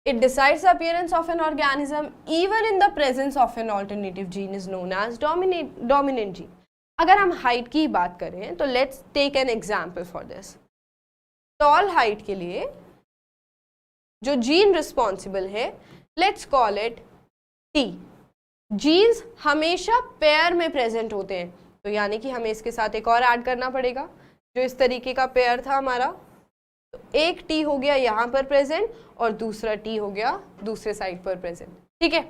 It decides the appearance of an organism even in the presence of an alternative gene is known as dominant gene. अगर हम हाइट की बात करें तो let's take an example for this. Tall height के लिए जो gene responsible है, let's call it T. Genes हमेशा पेयर में प्रेजेंट होते हैं, तो यानी कि हमें इसके साथ एक और ऐड करना पड़ेगा। जो इस तरीके का पेयर था हमारा, तो एक टी हो गया यहाँ पर प्रेजेंट और दूसरा टी हो गया दूसरे साइड पर प्रेजेंट। ठीक है,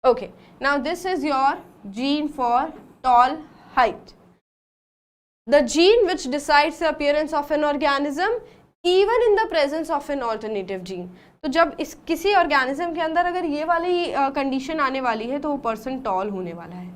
okay. Now this is your gene for tall height. The gene which decides the appearance of an organism even in the presence of an alternative gene. तो जब इस किसी ऑर्गेनिज्म के अंदर अगर ये वाली कंडीशन आने वाली है तो वो पर्सन टॉल होने वाला है।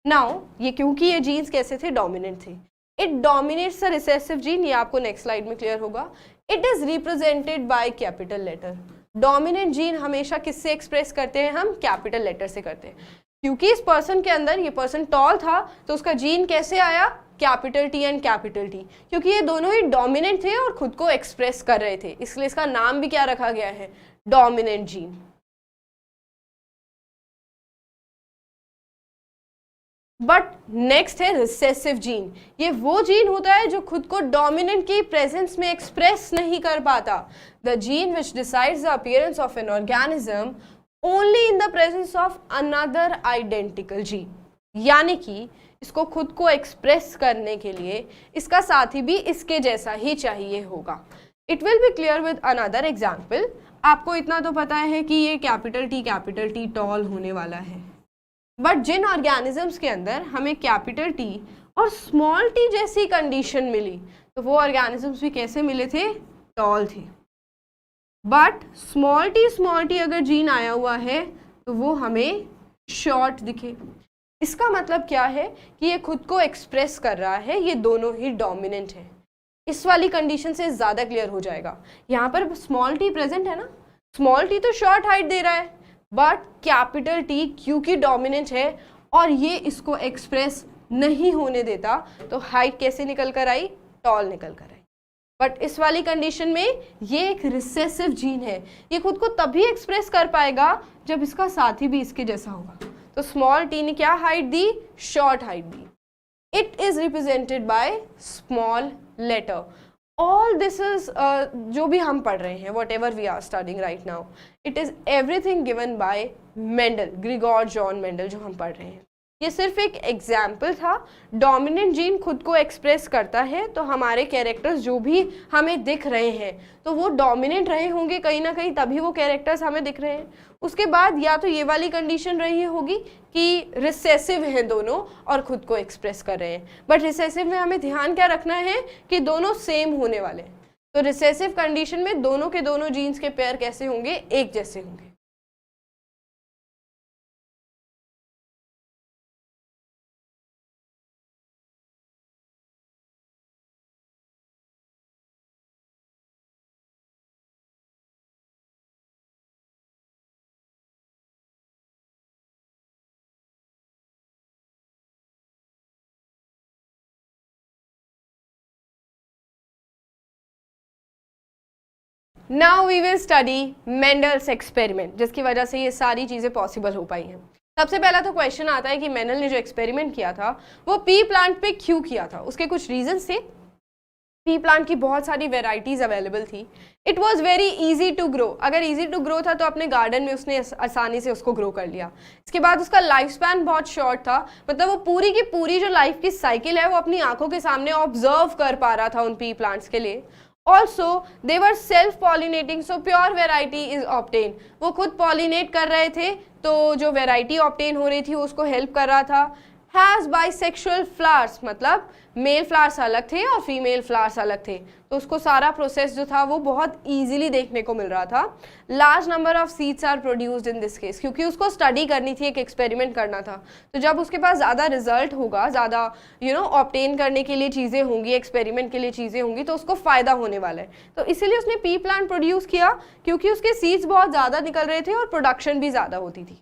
नाउ ये क्योंकि ये जीन्स कैसे थे, डोमिनेंट थे। It dominates the recessive gene, ये आपको नेक्स्ट स्लाइड में क्लियर होगा। It is represented by capital letter. Dominant gene हमेशा किससे एक्सप्रेस करते हैं हम, कैपिटल लेटर से करते हैं। क्योंकि इस पर्सन के अंदर ये पर्सन टॉल था तो उसका जीन कैसे आया, capital T and capital T, क्योंकि ये दोनों ही डोमिनेंट थे और खुद को एक्सप्रेस कर रहे थे, इसलिए इसका नाम भी क्या रखा गया है, डोमिनेंट जीन। बट नेक्स्ट है रिसेसिव जीन। ये वो जीन होता है जो खुद को डोमिनेंट की प्रेजेंस में एक्सप्रेस नहीं कर पाता। The gene which decides the appearance of an organism only in the presence of another identical gene, यानी कि इसको खुद को एक्सप्रेस करने के लिए इसका साथी भी इसके जैसा ही चाहिए होगा। It will be clear with another example. आपको इतना तो पता है कि ये कैपिटल टी टॉल होने वाला है, बट जिन ऑर्गेनिजम्स के अंदर हमें कैपिटल टी और स्मॉल टी जैसी कंडीशन मिली तो वो ऑर्गेनिजम्स भी कैसे मिले थे, टॉल थे। बट स्मॉल टी अगर जीन आया हुआ है तो वो हमें शॉर्ट दिखे। इसका मतलब क्या है कि ये खुद को एक्सप्रेस कर रहा है, ये दोनों ही डोमिनेंट है। इस वाली कंडीशन से ज़्यादा क्लियर हो जाएगा। यहाँ पर स्मॉल टी प्रेजेंट है ना, स्मॉल टी तो शॉर्ट हाइट दे रहा है, बट कैपिटल टी क्योंकि डोमिनेंट है और ये इसको एक्सप्रेस नहीं होने देता, तो हाइट कैसे निकल कर आई, टॉल निकल कर आई। बट इस वाली कंडीशन में ये एक रिसेसिव जीन है, ये खुद को तभी एक्सप्रेस कर पाएगा जब इसका साथी भी इसके जैसा होगा। तो स्मॉल टी ने क्या हाइट दी, शॉर्ट हाइट दी। It is represented by small letter. All this इज जो भी हम पढ़ रहे हैं, whatever we are studying right now, it is everything given by Mendel, Gregor John Mendel जो हम पढ़ रहे हैं। ये सिर्फ एक एग्जाम्पल था। डोमिनेंट जीन खुद को एक्सप्रेस करता है तो हमारे कैरेक्टर्स जो भी हमें दिख रहे हैं तो वो डोमिनेंट रहे होंगे कहीं ना कहीं, तभी वो कैरेक्टर्स हमें दिख रहे हैं। उसके बाद या तो ये वाली कंडीशन रही होगी कि रिसेसिव हैं दोनों और खुद को एक्सप्रेस कर रहे हैं, बट रिसेसिव में हमें ध्यान क्या रखना है कि दोनों सेम होने वाले हैं। तो रिसेसिव कंडीशन में दोनों के दोनों जीन्स के पेयर कैसे होंगे, एक जैसे होंगे। Now we will study Mendel's experiment, जिसकी वजह से ये सारी चीज़ें पॉसिबल हो पाई हैं। सबसे पहला तो क्वेश्चन आता है कि मेंडल ने जो एक्सपेरिमेंट किया था वो पी प्लांट पे क्यों किया था। उसके कुछ रीजंस थे। पी प्लांट की बहुत सारी वेराइटीज अवेलेबल थी। It was very easy to grow. अगर ईजी टू ग्रो था तो अपने गार्डन में उसने आसानी से उसको ग्रो कर लिया। इसके बाद उसका लाइफ स्पैन बहुत शॉर्ट था, मतलब वो पूरी की पूरी जो लाइफ की साइकिल है वो अपनी आंखों के सामने ऑब्जर्व कर पा रहा था उन पी प्लांट्स के लिए। Also they were self pollinating, so pure variety is obtain. वो खुद पॉलिनेट कर रहे थे तो जो वेराइटी ऑब्टेन हो रही थी उसको हेल्प कर रहा था। हैज़ बाइसेक्सुअल फ्लावर्स, मतलब मेल फ्लावर्स अलग थे और फीमेल फ्लावर्स अलग थे, तो उसको सारा प्रोसेस जो था वो बहुत ईजिली देखने को मिल रहा था। Large number of seeds are produced in this case, क्योंकि उसको स्टडी करनी थी, एक एक्सपेरिमेंट करना था। तो जब उसके पास ज़्यादा रिजल्ट होगा, ज़्यादा ऑब्टेन करने के लिए चीज़ें होंगी, एक्सपेरिमेंट के लिए चीज़ें होंगी, तो उसको फ़ायदा होने वाला है। तो इसीलिए उसने पी प्लांट प्रोड्यूस किया, क्योंकि उसके सीड्स बहुत ज़्यादा निकल रहे थे और प्रोडक्शन भी ज़्यादा होती थी।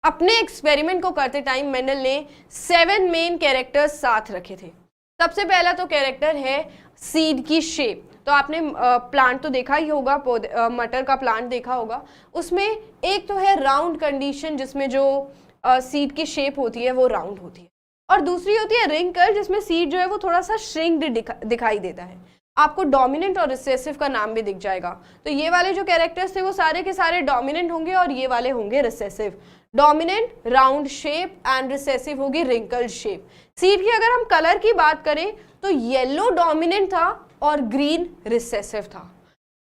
अपने एक्सपेरिमेंट को करते टाइम मेंडल ने 7 मेन कैरेक्टर्स साथ रखे थे। सबसे पहला तो कैरेक्टर है सीड की शेप। तो आपने प्लांट तो देखा ही होगा, मटर का प्लांट देखा होगा। उसमें एक तो है राउंड कंडीशन, जिसमें जो सीड की शेप होती है वो राउंड होती है, और दूसरी होती है रिंकल, जिसमें सीड जो है वो थोड़ा सा श्रिंक्ड दिखाई देता है। आपको डोमिनेंट और रिसेसिव का नाम भी दिख जाएगा। तो ये वाले जो कैरेक्टर्स थे वो सारे के सारे डोमिनेंट होंगे और ये वाले होंगे recessive. Dominant round shape and recessive होगी रिंकल्ड शेप। सीड की अगर हम कलर की बात करें तो येलो डोमिनेंट था और ग्रीन रिसेसिव था।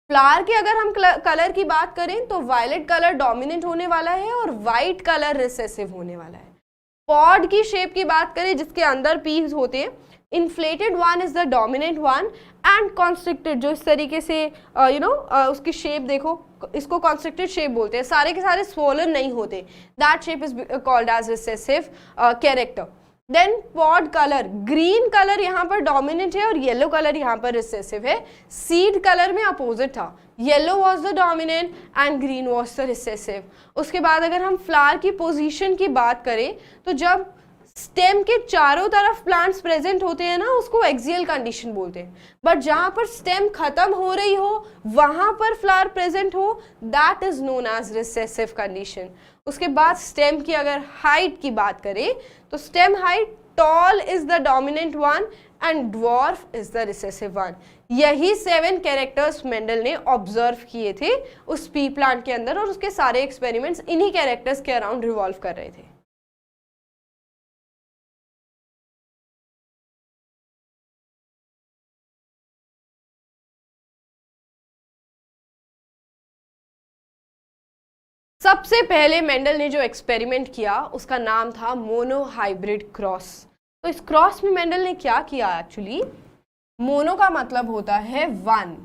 फ्लावर की अगर हम कलर की बात करें तो वायलेट कलर डोमिनेंट होने वाला है और वाइट कलर रिसेसिव होने वाला है। पॉड की शेप की बात करें, जिसके अंदर पीस होते हैं, inflated one is the dominant one and constricted, जो इस तरीके से उसकी शेप देखो, इसको कॉन्स्ट्रिक्टेड शेप बोलते हैं, सारे के सारे स्वोलन नहीं होते, that shape is called as recessive character. Then pod colour, green colour यहाँ पर डोमिनेंट है और येलो कलर यहाँ पर रिसेसिव है। सीड कलर में अपोजिट था, yellow was the dominant and green was the recessive. उसके बाद अगर हम फ्लावर की पोजीशन की बात करें तो जब स्टेम के चारों तरफ प्लांट्स प्रेजेंट होते हैं ना, उसको एक्सियल कंडीशन बोलते हैं। बट जहां पर स्टेम खत्म हो रही हो वहां पर फ्लावर प्रेजेंट हो, that is known as recessive condition. उसके बाद स्टेम की अगर हाइट की बात करें तो stem height tall is the dominant one and dwarf is the recessive one. यही 7 कैरेक्टर्स मेंडल ने ऑब्जर्व किए थे उस पी प्लांट के अंदर, और उसके सारे एक्सपेरिमेंट्स इन्हीं कैरेक्टर्स के अराउंड रिवॉल्व कर रहे थे। सबसे पहले मेंडल ने जो एक्सपेरिमेंट किया उसका नाम था मोनोहाइब्रिड क्रॉस। तो इस क्रॉस में मेंडल ने क्या किया, एक्चुअली मोनो का मतलब होता है one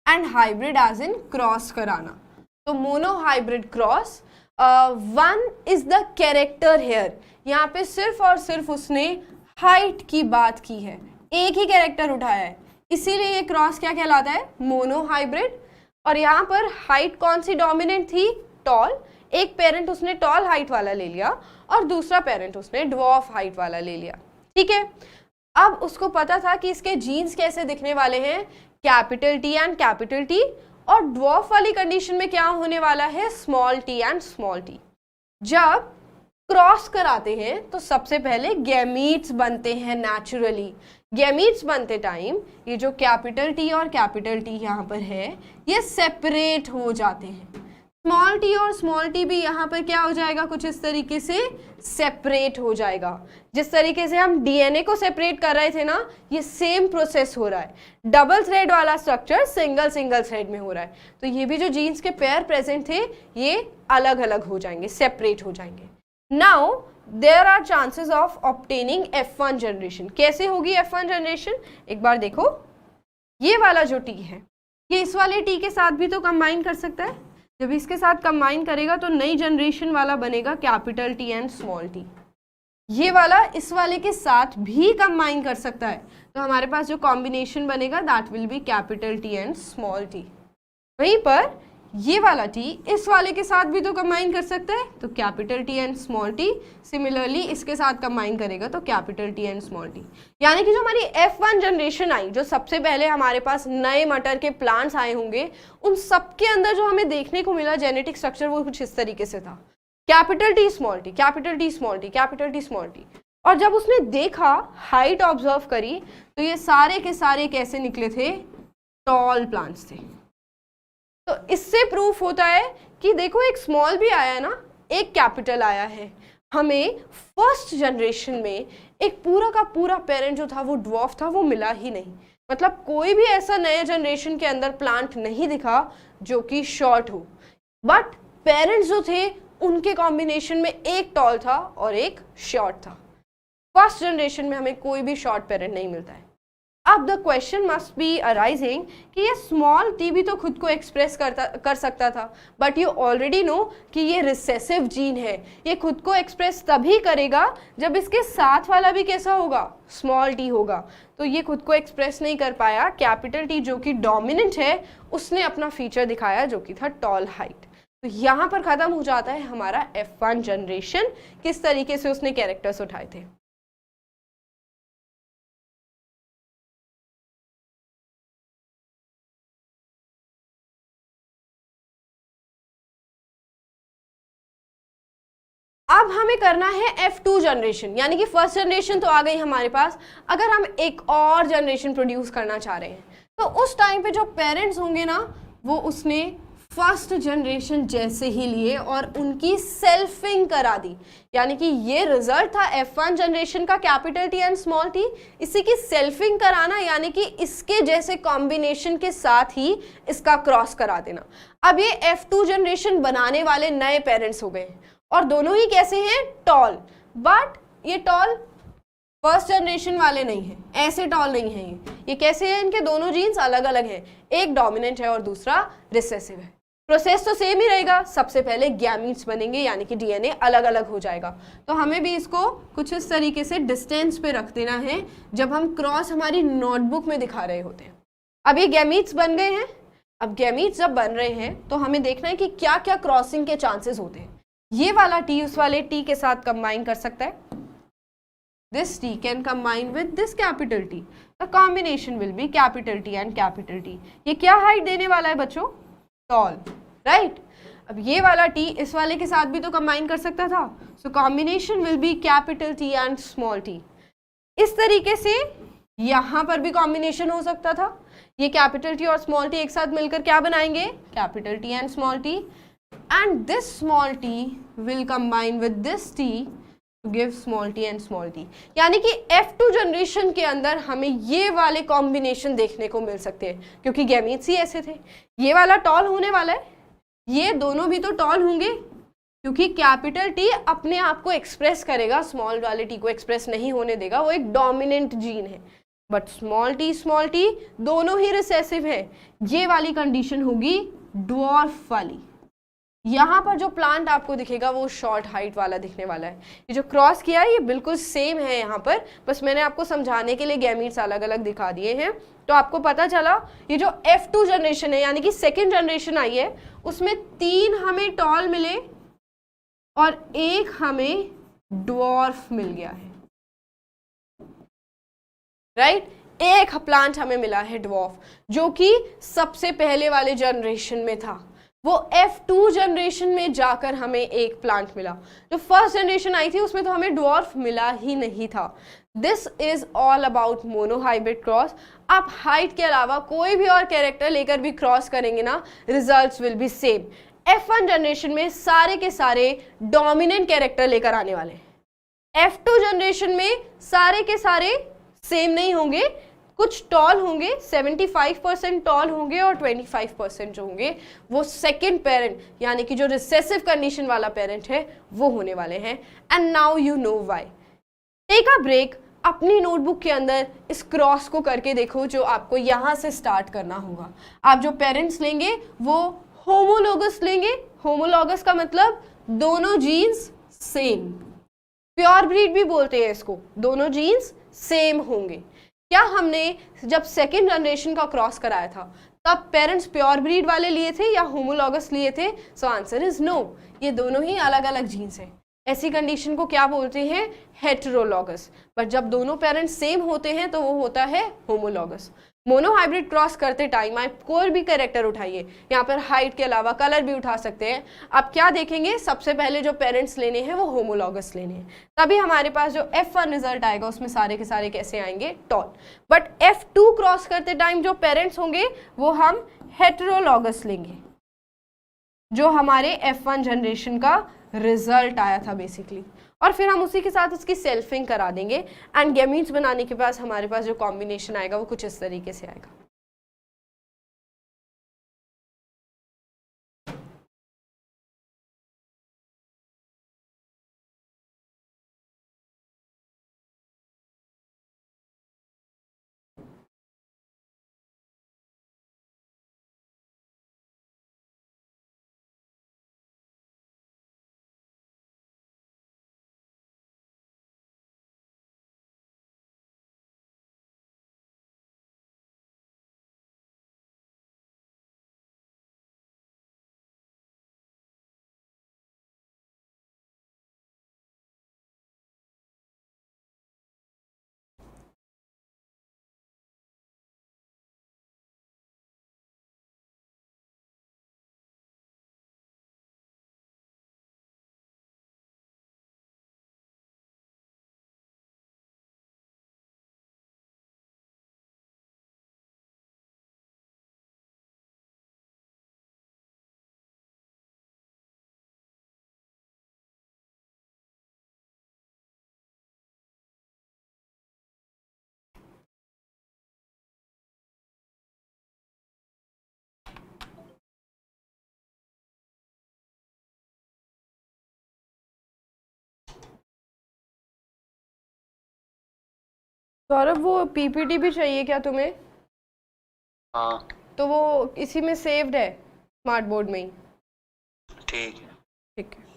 and hybrid as in cross कराना। तो monohybrid cross, one is the character here. यहाँ पे सिर्फ और सिर्फ उसने हाइट की बात की है, एक ही कैरेक्टर उठाया है, इसीलिए ये क्रॉस क्या कहलाता है, मोनोहाइब्रिड। और यहाँ पर हाइट कौन सी डोमिनेंट थी, टॉल। एक पेरेंट उसने टॉल हाइट वाला ले लिया और दूसरा पेरेंट उसने ड्वार्फ हाइट वाला ले लिया, ठीक है। अब उसको पता था कि इसके जीन्स कैसे दिखने वाले हैं, capital T and capital T, और ड्वार्फ वाली कंडीशन में क्या होने वाला है, small T and small T. जब क्रॉस कराते हैं तो सबसे पहले गैमीट्स बनते हैं नेचुरली। गैमीट्स बनते टाइम ये जो कैपिटल टी और कैपिटल टी यहाँ पर है ये सेपरेट हो जाते हैं। स्मॉल टी और स्मॉल टी भी यहाँ पर क्या हो जाएगा, कुछ इस तरीके से सेपरेट हो जाएगा। जिस तरीके से हम डीएनए को सेपरेट कर रहे थे ना, ये सेम प्रोसेस हो रहा है। डबल थ्रेड वाला स्ट्रक्चर सिंगल थ्रेड में हो रहा है। तो ये भी जो जीन्स के पेयर प्रेजेंट थे ये अलग अलग हो जाएंगे, सेपरेट हो जाएंगे। Now there are chances of obtaining F1 generation. कैसे होगी F1 जनरेशन, एक बार देखो, ये वाला जो टी है ये इस वाले टी के साथ भी तो कंबाइन कर सकता है। जब इसके साथ कंबाइन करेगा तो नई जनरेशन वाला बनेगा capital T and small T. ये वाला इस वाले के साथ भी कंबाइन कर सकता है, तो हमारे पास जो कॉम्बिनेशन बनेगा that will be capital T and small T. वहीं पर ये वाला टी इस वाले के साथ भी तो कंबाइन कर सकता है, तो capital T and small T. Similarly इसके साथ कंबाइन करेगा तो capital T and small T. यानी कि जो हमारी F1 जनरेशन आई, जो सबसे पहले हमारे पास नए मटर के प्लांट्स आए होंगे, उन सबके अंदर जो हमें देखने को मिला जेनेटिक स्ट्रक्चर वो कुछ इस तरीके से था, capital T small T, capital T small T, capital T small T. और जब उसने देखा, हाइट ऑब्जर्व करी, तो ये सारे के सारे कैसे निकले थे, टॉल प्लांट्स थे। तो इससे प्रूफ होता है कि देखो एक स्मॉल भी आया है ना, एक कैपिटल आया है। हमें फर्स्ट जनरेशन में एक पूरा का पूरा पेरेंट जो था वो ड्वार्फ था, वो मिला ही नहीं। मतलब कोई भी ऐसा नए जनरेशन के अंदर प्लांट नहीं दिखा जो कि शॉर्ट हो, बट पेरेंट्स जो थे उनके कॉम्बिनेशन में एक टॉल था और एक शॉर्ट था। फर्स्ट जनरेशन में हमें कोई भी शॉर्ट पेरेंट नहीं मिलता है। अब the question must be arising कि ये स्मॉल टी भी तो खुद को एक्सप्रेस कर सकता था, बट यू ऑलरेडी नो कि ये रिसेसिव जीन है। ये खुद को एक्सप्रेस तभी करेगा जब इसके साथ वाला भी कैसा होगा, स्मॉल टी होगा। तो ये खुद को एक्सप्रेस नहीं कर पाया। कैपिटल टी जो कि डोमिनेंट है उसने अपना फीचर दिखाया जो कि था टॉल हाइट। तो यहाँ पर खत्म हो जाता है हमारा F1 जनरेशन, किस तरीके से उसने कैरेक्टर्स उठाए थे। अब हमें करना है F2 जनरेशन, यानी कि फर्स्ट जनरेशन तो आ गई हमारे पास। अगर हम एक और जनरेशन प्रोड्यूस करना चाह रहे हैं तो उस टाइम पे जो पेरेंट्स होंगे ना, वो उसने फर्स्ट जनरेशन जैसे ही लिए और उनकी सेल्फिंग करा दी। यानी कि ये रिजल्ट था F1 जनरेशन का, capital T and small T. इसी की सेल्फिंग कराना, यानी कि इसके जैसे कॉम्बिनेशन के साथ ही इसका क्रॉस करा देना। अब ये F2 जनरेशन बनाने वाले नए पेरेंट्स हो गए और दोनों ही कैसे हैं, टॉल। बट ये टॉल फर्स्ट जनरेशन वाले नहीं है, ऐसे टॉल नहीं है। ये कैसे हैं, इनके दोनों जीन्स अलग अलग हैं, एक डोमिनेंट है और दूसरा रिसेसिव है। प्रोसेस तो सेम ही रहेगा, सबसे पहले गैमीट्स बनेंगे यानी कि डीएनए अलग अलग हो जाएगा। तो हमें भी इसको कुछ इस तरीके से डिस्टेंस पे रख देना है जब हम क्रॉस हमारी नोटबुक में दिखा रहे होते हैं। अब ये गैमीट्स बन गए हैं। अब गैमीट्स जब बन रहे हैं तो हमें देखना है कि क्या क्या क्रॉसिंग के चांसेस होते हैं। ये वाला टी उस वाले टी के साथ कंबाइन कर सकता है, this T can combine with this capital T, the combination will be capital T and capital T. ये क्या हाइट देने वाला है बच्चों, टॉल, राइट। अब ये वाला T इस वाले के साथ भी तो कंबाइन कर सकता था, so combination will be capital T and small t। इस तरीके से यहां पर भी कॉम्बिनेशन हो सकता था, ये कैपिटल T और स्मॉल t एक साथ मिलकर क्या बनाएंगे, capital T and small t, and this small t will combine with this t to give small t and small t। यानी कि F2 जनरेशन के अंदर हमें ये वाले कॉम्बिनेशन देखने को मिल सकते हैं, क्योंकि गैमीट्स ही ऐसे थे। ये वाला टॉल होने वाला है, ये दोनों भी तो टॉल होंगे, क्योंकि कैपिटल T अपने आप को एक्सप्रेस करेगा, स्मॉल वाले t को एक्सप्रेस नहीं होने देगा, वो एक डोमिनेंट जीन है। बट स्मॉल t दोनों ही रिसेसिव है। ये वाली कंडीशन होगी ड्वार्फ वाली। यहाँ पर जो प्लांट आपको दिखेगा वो शॉर्ट हाइट वाला दिखने वाला है। ये जो क्रॉस किया है ये बिल्कुल सेम है यहाँ पर, बस मैंने आपको समझाने के लिए गैमीट्स अलग अलग दिखा दिए हैं। तो आपको पता चला ये जो F2 जनरेशन है, यानी कि सेकेंड जनरेशन आई है, उसमें 3 हमें टॉल मिले और 1 हमें ड्वार्फ मिल गया है, राइट। एक प्लांट हमें मिला है ड्वार्फ, जो कि सबसे पहले वाले जनरेशन में था। वो F2 जनरेशन में जाकर हमें एक प्लांट मिला। जो फर्स्ट जनरेशन आई थी उसमें तो हमें ड्वार्फ मिला ही नहीं था। This is all about monohybrid cross. आप हाइट के अलावा कोई भी और कैरेक्टर लेकर भी क्रॉस करेंगे ना, results will be same. F1 generation में सारे के सारे डोमिनेंट कैरेक्टर लेकर आने वाले हैं। F2 जनरेशन में सारे के सारे सेम नहीं होंगे, कुछ टॉल होंगे, 75% टॉल होंगे और 25% जो होंगे वो सेकेंड पेरेंट, यानी कि जो रिसेसिव कंडीशन वाला पेरेंट है वो होने वाले हैं। And now you know why. Take a break, अपनी नोटबुक के अंदर इस क्रॉस को करके देखो, जो आपको यहां से स्टार्ट करना होगा। आप जो पेरेंट्स लेंगे वो होमोलोगस लेंगे। होमोलोगस का मतलब दोनों जीन्स सेम, प्योर ब्रीड भी बोलते हैं इसको, दोनों जीन्स सेम होंगे। क्या हमने जब सेकेंड जनरेशन का क्रॉस कराया था तब पेरेंट्स प्योर ब्रीड वाले लिए थे या होमोलॉगस लिए थे? सो आंसर इज नो, ये दोनों ही अलग अलग जीन्स हैं। ऐसी कंडीशन को क्या बोलते हैं? हेटेरोलॉगस। बट जब दोनों पेरेंट्स सेम होते हैं तो वो होता है होमोलॉगस। मोनोहाइब्रिड क्रॉस करते टाइम आप कोई भी कैरेक्टर उठाइए, यहाँ पर हाइट के अलावा कलर भी उठा सकते हैं। आप क्या देखेंगे? सबसे पहले जो पेरेंट्स लेने हैं वो होमोलॉगस लेने हैं, तभी हमारे पास जो F1 रिजल्ट आएगा उसमें सारे के सारे कैसे आएंगे? टॉल। बट F2 क्रॉस करते टाइम जो पेरेंट्स होंगे वो हम हेटेरोलॉगस लेंगे, जो हमारे F1 जनरेशन का रिजल्ट आया था बेसिकली, और फिर हम उसी के साथ उसकी सेल्फिंग करा देंगे एंड गैमीट्स बनाने के पास हमारे पास जो कॉम्बिनेशन आएगा वो कुछ इस तरीके से आएगा। सौरभ, वो पीपीटी भी चाहिए क्या तुम्हें? हाँ तो वो इसी में सेव्ड है, स्मार्ट बोर्ड में ही। ठीक है। ठीक है।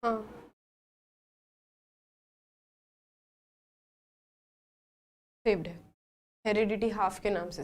हाँ सेव्ड है, हेरिडिटी हाफ के नाम से